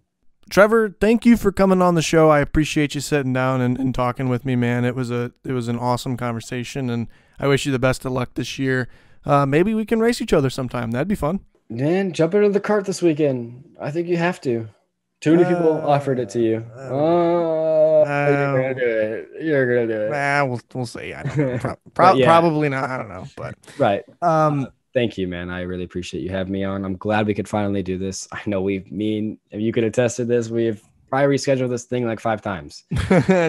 Trevor, thank you for coming on the show. I appreciate you sitting down and talking with me, man. It was an awesome conversation, and I wish you the best of luck this year. Maybe we can race each other sometime. That'd be fun. Man, jump into the Kart this weekend. I think you have to. Too many people offered it to you. You're gonna do it. You're gonna do it. We'll see. I don't know. Probably not. I don't know. But right. Thank you, man. I really appreciate you having me on. I'm glad we could finally do this. I know if you could attest to this, we've probably rescheduled this thing like 5 times.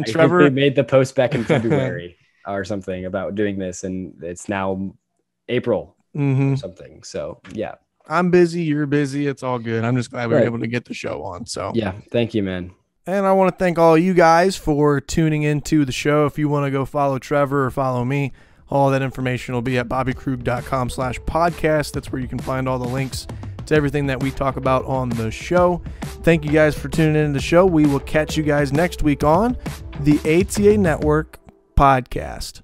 Trevor, we made the post back in February or something about doing this, and it's now April or something. So yeah. I'm busy. You're busy. It's all good. I'm just glad we were able to get the show on. So yeah, thank you, man. And I want to thank all you guys for tuning into the show. If you want to go follow Trevor or follow me, all that information will be at bobbykrug.com/podcast. That's where you can find all the links to everything that we talk about on the show. Thank you guys for tuning in to the show. We will catch you guys next week on the ATA Network podcast.